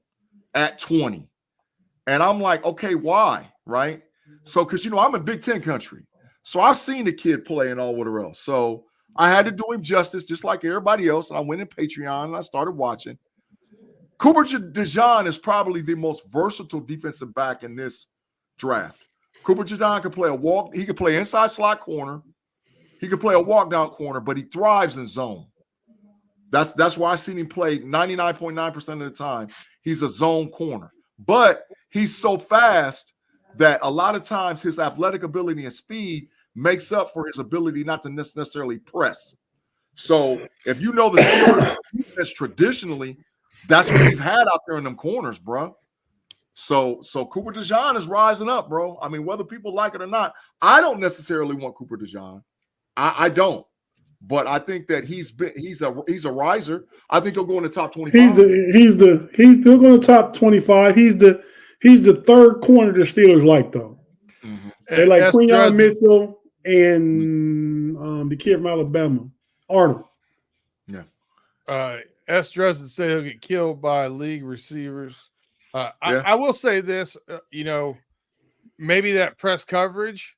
at 20. And I'm like, okay, why? Right? So, because, I'm in Big Ten country. So I've seen the kid play and all whatever else. So I had to do him justice just like everybody else. And I went in Patreon and I started watching. Cooper DeJean is probably the most versatile defensive back in this draft. Cooper DeJean can play he can play inside slot corner. He can play a walk down corner, but he thrives in zone. That's why I seen him play 99.9% of the time. He's a zone corner, but he's so fast that a lot of times his athletic ability and speed makes up for his ability not to necessarily press. So if you know the Steelers defense traditionally, that's what we've had out there in them corners, bro. So Cooper DeJean is rising up, bro. I mean, whether people like it or not, I don't necessarily want Cooper DeJean. I don't. But I think that he's a riser. I think he'll go in the top 25. He's still going to top 25. He's the third corner the Steelers like though. Mm-hmm. They like Quinyon Mitchell and the kid from Alabama, Arnold. Yeah. S. Dresden said he'll get killed by league receivers. I will say this, maybe that press coverage,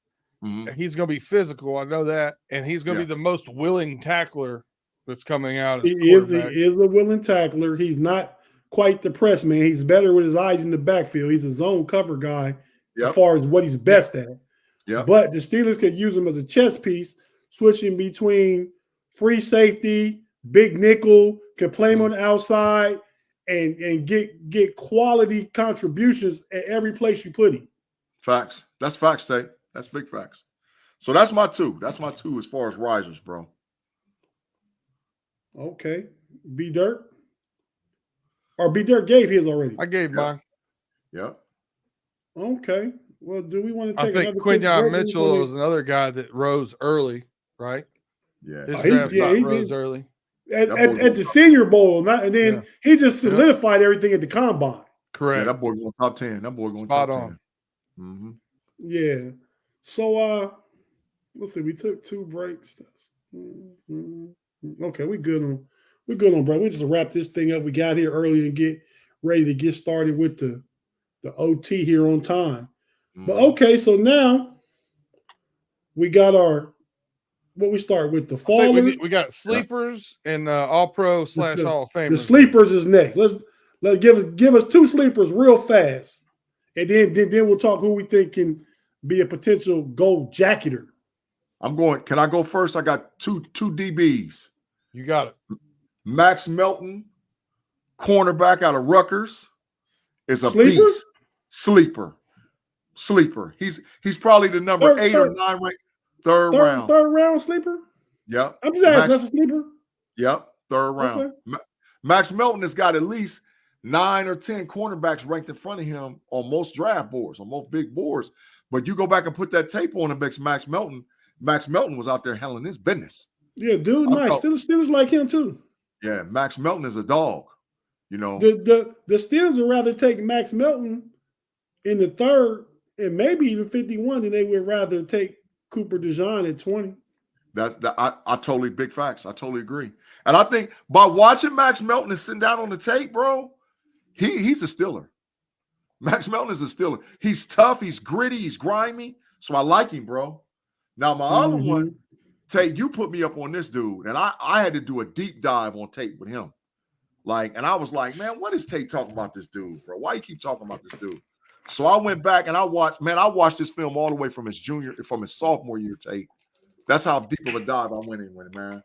he's going to be physical. I know that. And he's going to be the most willing tackler that's coming out. He is a willing tackler. He's not quite the press man. He's better with his eyes in the backfield. He's a zone cover guy as far as what he's best at. Yeah. But the Steelers could use him as a chess piece, switching between free safety, big nickel, can play him on the outside, and get quality contributions at every place you put him. Facts. That's facts, Tate. That's big facts. So that's my two. That's my two as far as risers, bro. Okay. B Dirt? Or B Dirt gave his already? I gave mine. Yeah. Okay. Well, do we want to take I think Quinyon Mitchell was another guy that rose early, right? Yeah. His draft spot rose early. At the Senior Bowl, and then he just solidified everything at the Combine. Correct. Yeah, that boy going top 10. That boy going spot top 10. On. Mm-hmm. Yeah. So let's see. We took 2 breaks. Okay, we're good on, bro. We just wrap this thing up. We got here early and get ready to get started with the OT here on time. But okay, so now we got what we start with, the fallers. We got sleepers and all-pro / Hall of Famers. The sleepers is next. Let's give us 2 sleepers real fast, and then we'll talk who we think can be a potential gold jacketer. I'm going. Can I go first? I got two DBs. You got it. Max Melton, cornerback out of Rutgers, is a Sleeper? beast. Sleeper. He's probably the number 8 or 9 ranked. Third round. Third round sleeper? Yep. I'm just asking, that's a sleeper? Yep. Third round. Okay. Max Melton has got at least 9 or 10 cornerbacks ranked in front of him on most draft boards, on most big boards. But you go back and put that tape on against Max Melton. Max Melton was out there handling his business. Yeah, dude, nice. Steelers like him too. Yeah, Max Melton is a dog. The Steelers would rather take Max Melton in the 3rd and maybe even 51 than they would rather take Cooper DeJean at 20. I totally big facts. I totally agree. And I think by watching Max Melton and sitting down on the tape, bro, he's a Steeler. Max Melton is a Steeler. He's tough. He's gritty. He's grimy. So I like him, bro. Now my other one, Tate, you put me up on this dude, and I had to do a deep dive on Tate with him. And I was like, man, what is Tate talking about this dude, bro? Why you keep talking about this dude? So I went back and I watched this film all the way from his sophomore year, Tate. That's how deep of a dive I went in with it, man.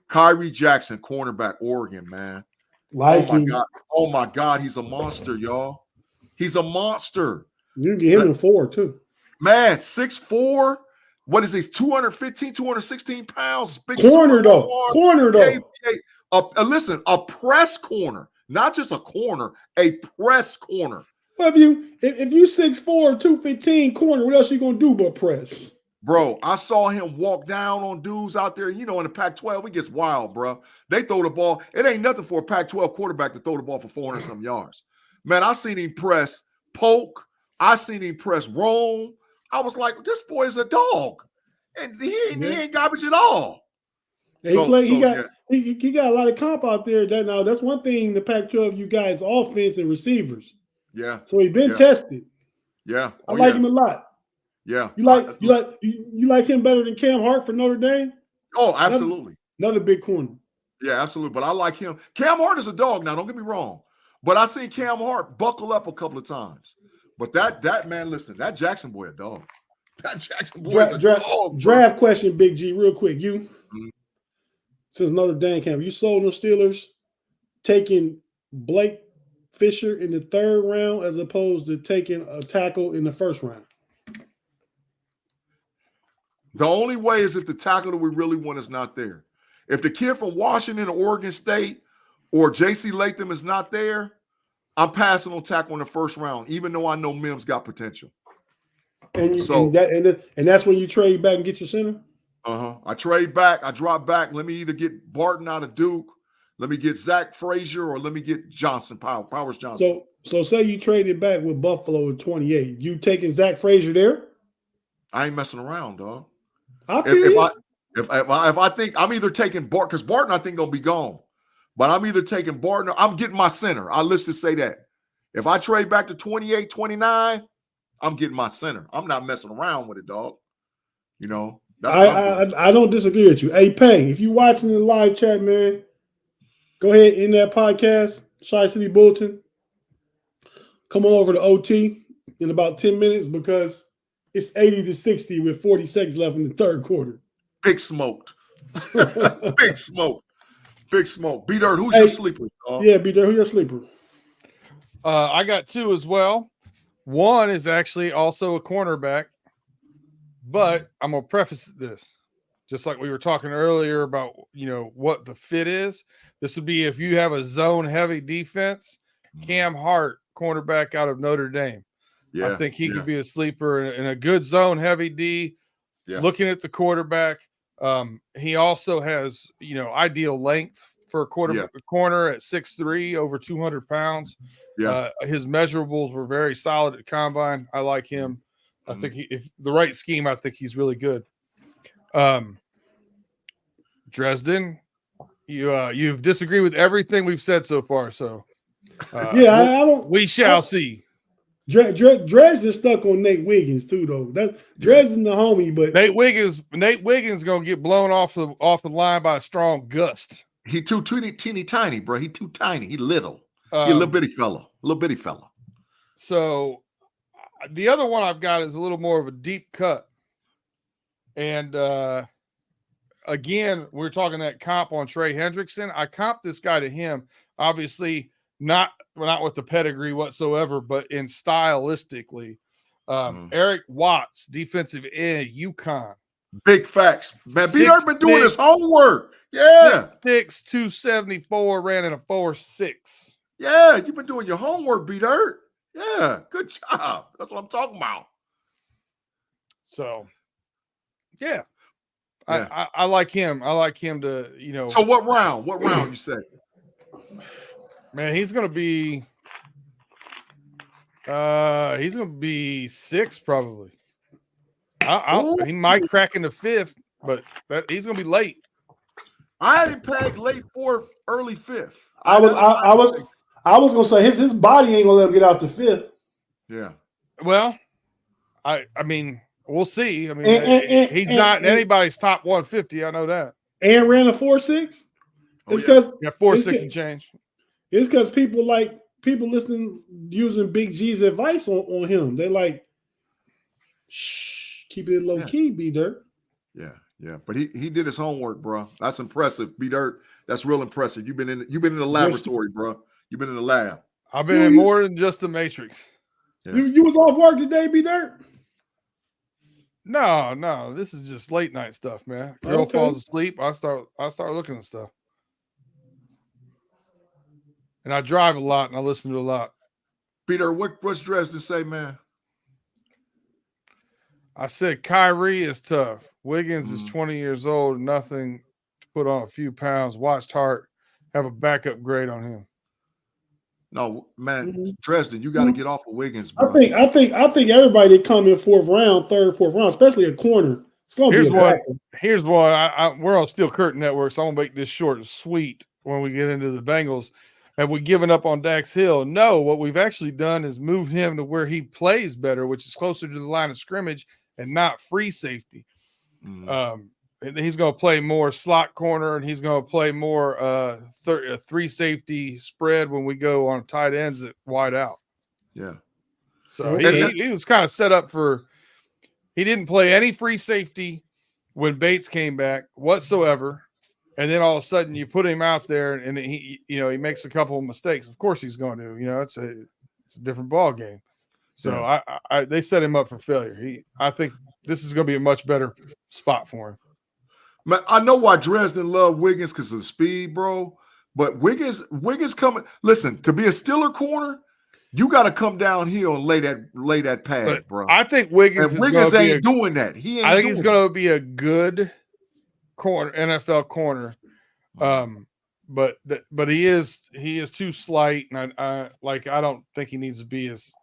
Kyrie Jackson, cornerback, Oregon, man. Oh my God, he's a monster, y'all. He's a monster. You can get him in 4 too. Man, 6'4". What is he? 215, 216 pounds. Big corner though. Listen, a press corner, not just a corner, a press corner. Well, if you 6'4", 215 corner, what else you gonna do but press? Bro, I saw him walk down on dudes out there. In the Pac-12, it gets wild, bro. They throw the ball. It ain't nothing for a Pac-12 quarterback to throw the ball for 400-some yards. Man, I seen him press poke. I seen him press roam. I was like, this boy is a dog. And he ain't garbage at all. He got a lot of comp out there. That's one thing the Pac-12, you guys, offense and receivers. Yeah. So he's been tested. Yeah. I like him a lot. Yeah. You like him better than Cam Hart for Notre Dame? Oh, absolutely. Another big corner. Yeah, absolutely. But I like him. Cam Hart is a dog now, don't get me wrong. But I seen Cam Hart buckle up a couple of times. But that man, listen, that Jackson boy a dog. That Jackson boy is a dog. Draft question, Big G, real quick. Since Notre Dame camp, you sold the Steelers taking Blake Fisher in the 3rd round as opposed to taking a tackle in the 1st round? The only way is if the tackle that we really want is not there. If the kid from Washington or Oregon State or J.C. Latham is not there, I'm passing on tackle in the first round, even though I know Mims got potential. And that's when you trade back and get your center? I trade back. I drop back. Let me either get Barton out of Duke, let me get Zach Frazier, or let me get Powers Johnson. So say you traded back with Buffalo at 28. You taking Zach Frazier there? I ain't messing around, dog. If I think I'm either taking Barton, because Barton I think gonna be gone, but I'm either taking let's just say that. If I trade back to 28, 29, I'm getting my center. I'm not messing around with it, dog. You know, I don't disagree with you. Hey, Pay, if you watching the live chat, man, go ahead in that podcast, Chi City Bulletin. Come on over to OT in about 10 minutes because it's 80-60 with 40 seconds left in the third quarter. Big smoked. Big smoke. Big smoke. B-Dirt, who's your sleeper, dog? Yeah, B-Dirt, who's your sleeper? I got two as well. One is actually also a cornerback, but I'm going to preface this. Just like we were talking earlier about, what the fit is. This would be if you have a zone-heavy defense, Cam Hart, cornerback out of Notre Dame. Yeah, I think he could be a sleeper in a good zone-heavy D. Yeah. Looking at the quarterback, he also has, ideal length for a corner at 6'3", over 200 pounds. Yeah, his measurables were very solid at combine. I like him. I think if the right scheme, I think he's really good. Dresden, you've disagreed with everything we've said so far, so we shall see. Dresden's stuck on Nate Wiggins too, though. Dresden's the homie, but Nate Wiggins gonna get blown off the line by a strong gust. He too teeny tiny, bro. He too tiny. He little. He a little bitty fella. So the other one I've got is a little more of a deep cut, and again, we're talking that comp on Trey Hendrickson. I comp this guy to him, obviously not with the pedigree whatsoever, but in stylistically. Eric Watts, defensive end, UConn. Big facts. Man, B-Dirt been doing his homework. Yeah. 6'6", 274, ran in a 4.6. Yeah, you've been doing your homework, B-Dirt. Yeah, good job. That's what I'm talking about. So, yeah. I like him. I like him to, So what round? What round you say? Man, he's gonna be 6 probably. He might crack in the 5th, but he's gonna be late. I had him pegged late 4th, early 5th. I was gonna say his body ain't gonna let him get out the 5th. Yeah. Well, I mean, we'll see. I mean, he's not anybody's top 150. I know that. And ran a 4.6. It's because 4.6 and change. It's because people listening using Big G's advice on him. They're like, shh, keep it low key, B-Dirt. Yeah. But he did his homework, bro. That's impressive, B-Dirt. That's real impressive. You've been in the laboratory, bro. You've been in the lab. I've been in more than just the Matrix. Yeah. You was off work today, B-Dirt? No. This is just late night stuff, man. Girl falls asleep. I start looking at stuff. And I drive a lot and I listen to a lot. Peter, what's Dresden say, man? I said Kyrie is tough. Wiggins is 20 years old, nothing to put on a few pounds. Watched Hart have a backup grade on him. No, man, Dresden, you got to get off of Wiggins, bro. I think everybody that come in third, fourth round, especially a corner. It's gonna Here's what we're on Steel Curtain Network, so I'm gonna make this short and sweet when we get into the Bengals. Have we given up on Dax Hill? No, what we've actually done is moved him to where he plays better, which is closer to the line of scrimmage and not free safety. He's going to play more slot corner, and he's going to play more 3 safety spread when we go on tight ends at wide out. Yeah. So he was kind of set up for – he didn't play any free safety when Bates came back whatsoever. And then all of a sudden you put him out there and he makes a couple of mistakes. Of course he's going to, it's a different ball game. So they set him up for failure. I think this is going to be a much better spot for him. Man, I know why Dresden loved Wiggins because of the speed, bro. But Wiggins coming. Listen, to be a Steeler corner, you got to come downhill and lay that pad, But bro. I think Wiggins ain't doing that. I think he's going to be a good corner, NFL corner. But he is too slight, and I don't think he needs to be as.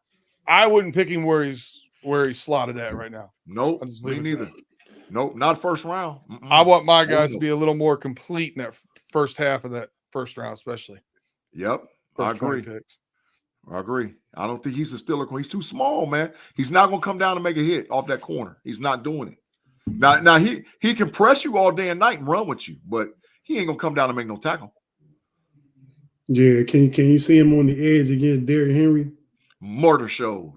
I wouldn't pick him where he's slotted at right now. Nope, me neither. Nope, not first round. I want my guys to be a little more complete in that first half of that first round, especially. Yep, I agree. Picks. I agree. I don't think he's a Steeler corner. He's too small, man. He's not going to come down and make a hit off that corner. He's not doing it. Now he can press you all day and night and run with you, but he ain't going to come down and make no tackle. Yeah, can you see him on the edge against Derrick Henry? Murder showed.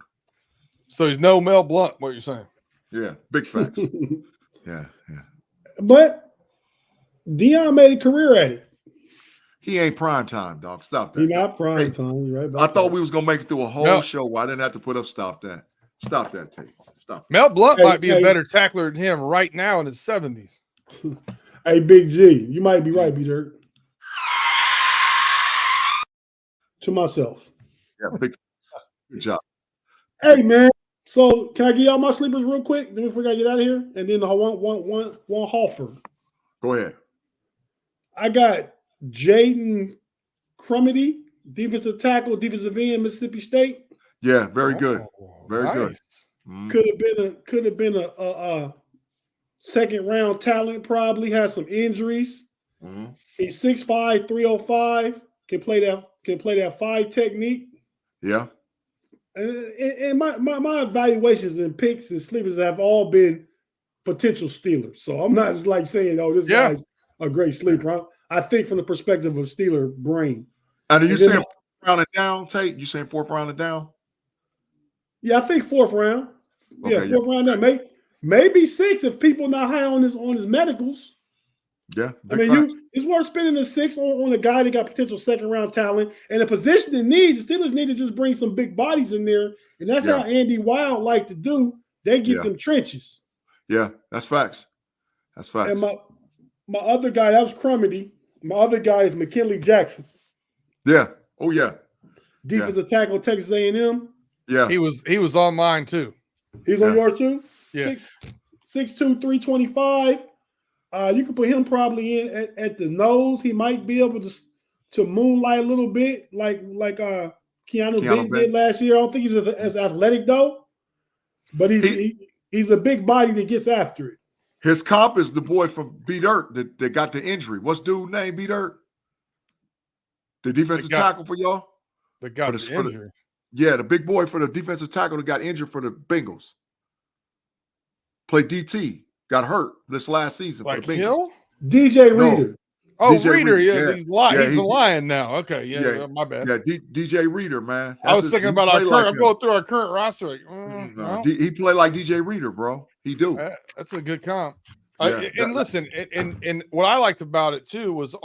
So he's no Mel Blount, what you're saying. Yeah, big facts. yeah. But Deion made a career at it. He ain't prime time, dog. Stop that. He not prime time. You're right. I thought we was going to make it through a whole show. I didn't have to put up stop that. Stop that, Tate. Stop. Mel Blount might be a better tackler than him right now in his 70s. Hey, Big G, you might be right, B Dirt. To myself. Yeah, good job. Hey, man. So can I give y'all my sleepers real quick? Then we forgot to get out of here. And then the one Hoffer. Go ahead. I got Jaden Crumedy, defensive tackle, defensive end, Mississippi State. Yeah, very good. Very nice. good. Could have been a second round talent. Probably has some injuries. He's 6'5", 305. Can play that 5 technique. Yeah. And my evaluations and picks and sleepers have all been potential Steelers. So I'm not just like saying, oh, this guy's a great sleeper. I think from the perspective of Steeler brain. And are you saying 4th round and down, Tate? You saying 4th round and down? Yeah, I think 4th round. Yeah, Okay, 4th round down. Maybe 6 if people not high on his medicals. Yeah. I mean, it's worth spending a 6 on a guy that got potential second round talent and a position in need. The Steelers need to just bring some big bodies in there, and that's how Andy Wild like to do. They get them trenches. Yeah, that's facts. That's facts. And my other guy, that was Crumedy. My other guy is McKinley Jackson. Yeah. Oh yeah. Defensive tackle, Texas A&M. Yeah. He was on mine too. He was on yours too? Yeah. 6'2", 325. You can put him probably in at the nose. He might be able to moonlight a little bit, like Keanu Benton did last year. I don't think he's as athletic though, but he's a big body that gets after it. His comp is the boy from B Dirt that got the injury. What's dude's name? B Dirt, the defensive tackle for y'all. That got the injury. The big boy for the defensive tackle that got injured for the Bengals. Played DT. Got hurt this last season. Like for the Hill? DJ Reader. No. Oh, DJ Reader. Reader. Yeah, he's a Lion now. Okay, my bad. Yeah, DJ Reader, man. I was thinking about I'm going through our current roster. Like, he played like DJ Reader, bro. He do. That's a good comp. Listen, and what I liked about it too was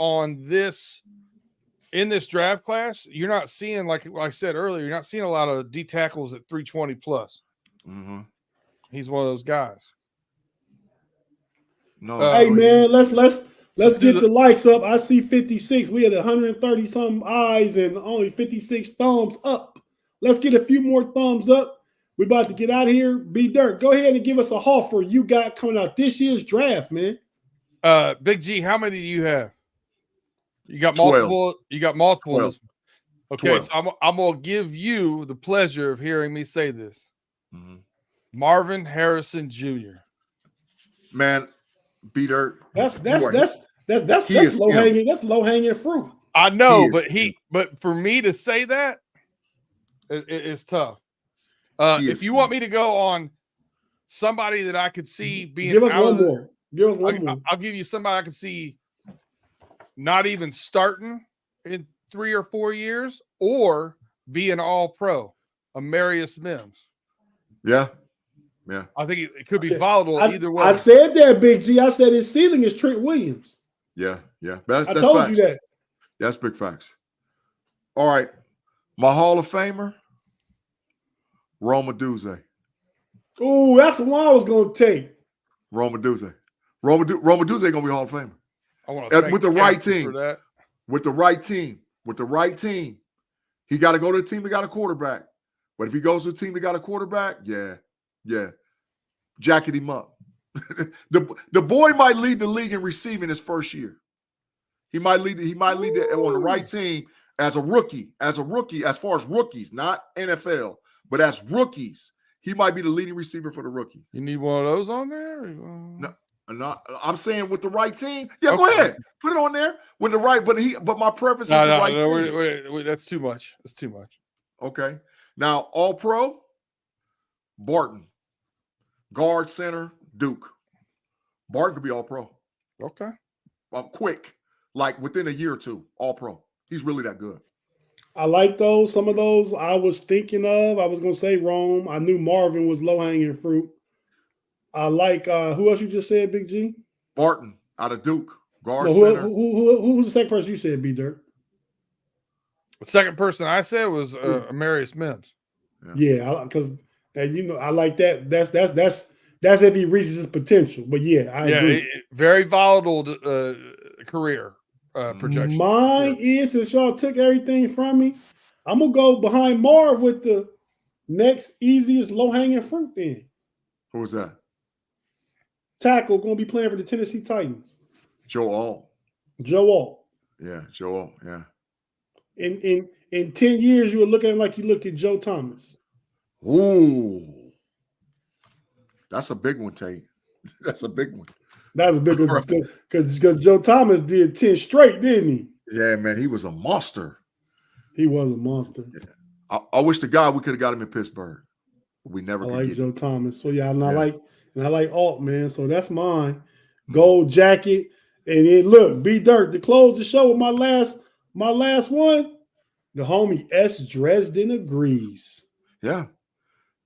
in this draft class, you're not seeing, like I said earlier, you're not seeing a lot of D tackles at 320 plus. Mm-hmm. He's one of those guys. No, hey man, let's get the likes up. I see 56. We had 130 some eyes and only 56 thumbs up. Let's get a few more thumbs up. We're about to get out of here. B Dirt, go ahead and give us a offer you got coming out this year's draft, man. Big G, how many do you have? You got 12. multiple. You got multiple. 12. Okay, 12. so I'm gonna give you the pleasure of hearing me say this. Mm-hmm. Marvin Harrison Jr. Man, B Dirt. That's low hanging. That's low hanging fruit. I know, but for me to say that, it's tough. If you want me to go on somebody that I could see being, give us one more. Give us one more. I'll give you somebody I could see not even starting in 3 or 4 years, or be an All-Pro, Amarius Mims. Yeah. I think it could be volatile either way. I said that, Big G. I said his ceiling is Trent Williams. Yeah. That's I told facts. you that. That's big facts. All right. My Hall of Famer, Roma Duze. Oh, that's the one I was going to take. Roma Duze. Roma Duze going to be Hall of Famer. I want to With the right team. for that. With the right team. With the right team. He got to go to the team that got a quarterback. But if he goes to a team that got a quarterback, yeah. Jacket him up. The boy might lead the league in receiving his first year. He might lead on the right team as a rookie, as far as rookies, not NFL, but as rookies, he might be the leading receiver for the rookie. You need one of those on there? No, I'm saying with the right team. Yeah, go ahead. Put it on there with the right, but my preference is the right team. Wait, that's too much. That's too much. Okay. Now, all pro, Barton. Guard, center, Duke. Barton could be all pro. Okay. Quick, like within a year or two, all pro. He's really that good. I like those. Some of those I was thinking of. I was going to say Rome. I knew Marvin was low-hanging fruit. I like, who else you just said, Big G? Barton out of Duke. Guard, No, center. who was the second person you said, B. Dirt? The second person I said was Amarius Mims. Yeah, because I like that. That's if he reaches his potential. But yeah, I agree. Very volatile career projection. Mine is, since y'all took everything from me, I'm gonna go behind Marv with the next easiest low-hanging fruit. Then who was that? Tackle gonna be playing for the Tennessee Titans. Joe Alt. Yeah, Joe Alt. Yeah. In 10 years, you would look at him like you looked at Joe Thomas. Ooh. That's a big one, Tate. That's a big one. That was a big one because Joe Thomas did 10 straight, didn't he? Yeah, man, he was a monster. He was a monster. Yeah. I wish to God we could have got him in Pittsburgh. We never could like get Joe him. Thomas. So yeah, I like Alt, man. So that's mine. Gold jacket. And then look, B Dirt, to close the show with my last one, the homie S. Dresden agrees. Yeah.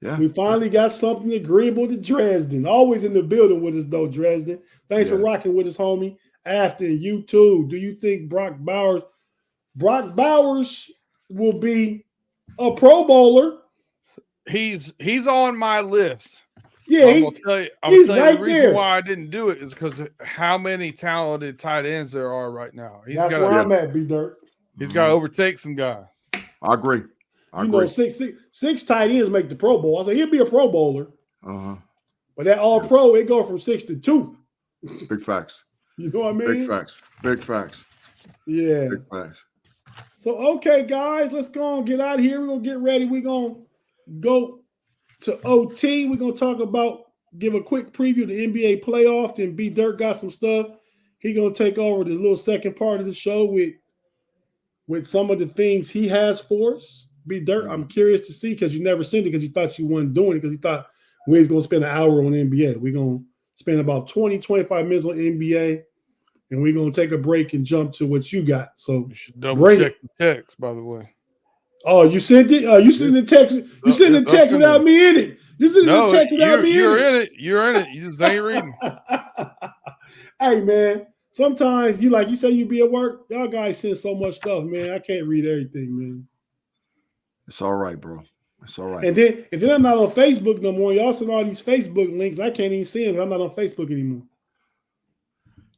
Yeah. We finally got something agreeable to Dresden. Always in the building with us, though, Dresden. Thanks for rocking with us, homie. Afton, you too. Do you think Brock Bowers will be a Pro Bowler? He's on my list. Yeah, I'm gonna tell you the reason why I didn't do it is because of how many talented tight ends there are right now. That's where I'm at, B Dirt. He's got to overtake some guys. I agree. I agree. Six tight ends make the Pro Bowl. I said he'll be a Pro Bowler. But that All Pro, it go from 6 to 2. Big facts. You know what I mean? Big facts. Yeah. Big facts. So okay, guys, let's go and get out of here. We're gonna get ready. We're gonna go to OT. We're gonna give a quick preview of the NBA playoff. Then B Dirt got some stuff. He gonna take over the little second part of the show with some of the things he has for us. B Dirt, I'm curious to see because you never seen it because you thought you weren't doing it because you thought we was gonna spend an hour on NBA. We're gonna spend about 20-25 minutes on NBA, and we're gonna take a break and jump to what you got. So you should double check the text, by the way. Oh, you sent it? You sent the text. You sent the text without me in it. You sent the text without me in it. You're in it. You're in it. You just ain't reading. Hey, man. Sometimes you say you be at work. Y'all guys send so much stuff, man. I can't read everything, man. It's all right, bro. It's all right. And then I'm not on Facebook no more. Y'all send all these Facebook links. I can't even see them. I'm not on Facebook anymore.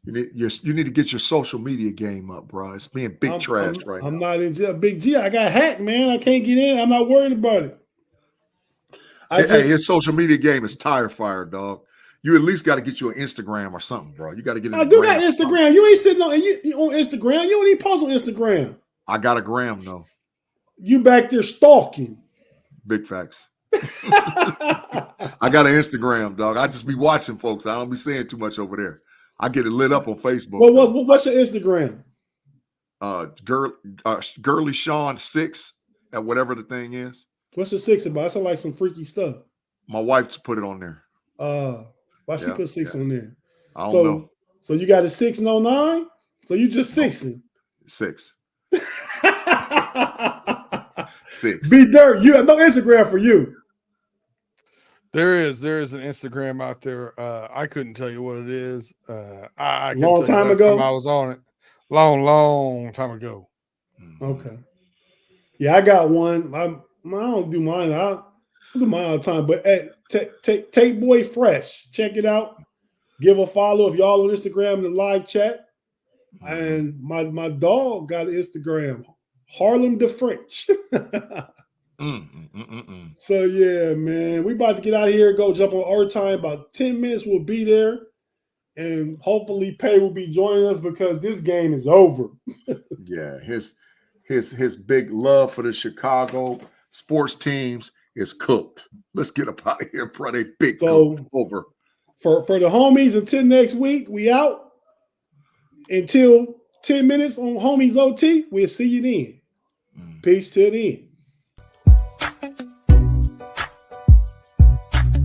You need to get your social media game up, bro. It's being trash right now. I'm not in jail. Big G, I got hacked, man. I can't get in. I'm not worried about it. His social media game is tire fire, dog. You at least got to get you an Instagram or something, bro. You got to get it. I do got Instagram. You ain't sitting on Instagram. You don't even post on Instagram. I got a gram, though. You back there stalking. Big facts. I got an Instagram, dog. I just be watching folks. I don't be saying too much over there. I get it lit up on Facebook. Well, what's your Instagram? Girly Sean 6 at whatever the thing is. What's the 6 about? That sounds like some freaky stuff. My wife put it on there. Why she put 6 on there? I don't know. So you got a 6 and 09? So you just 6ing. 6. 6. B Dirt, you have no Instagram for you. There is an Instagram out there. I couldn't tell you what it is. I long time ago. I was on it. Long time ago. Okay. Yeah, I got one. I don't do mine. Look at my out time, but at Tate Boy Fresh, check it out. Give a follow if y'all on Instagram in the live chat. And my dog got an Instagram, Harlem the French. So yeah, man, we about to get out of here. Go jump on overtime. About 10 minutes, we'll be there, and hopefully Pay will be joining us because this game is over. Yeah, his big love for the Chicago sports teams is cooked. Let's get up out of here, bro. They big cooked over. For the homies, until next week, we out. Until 10 minutes on Homies OT, we'll see you then. Peace to the end.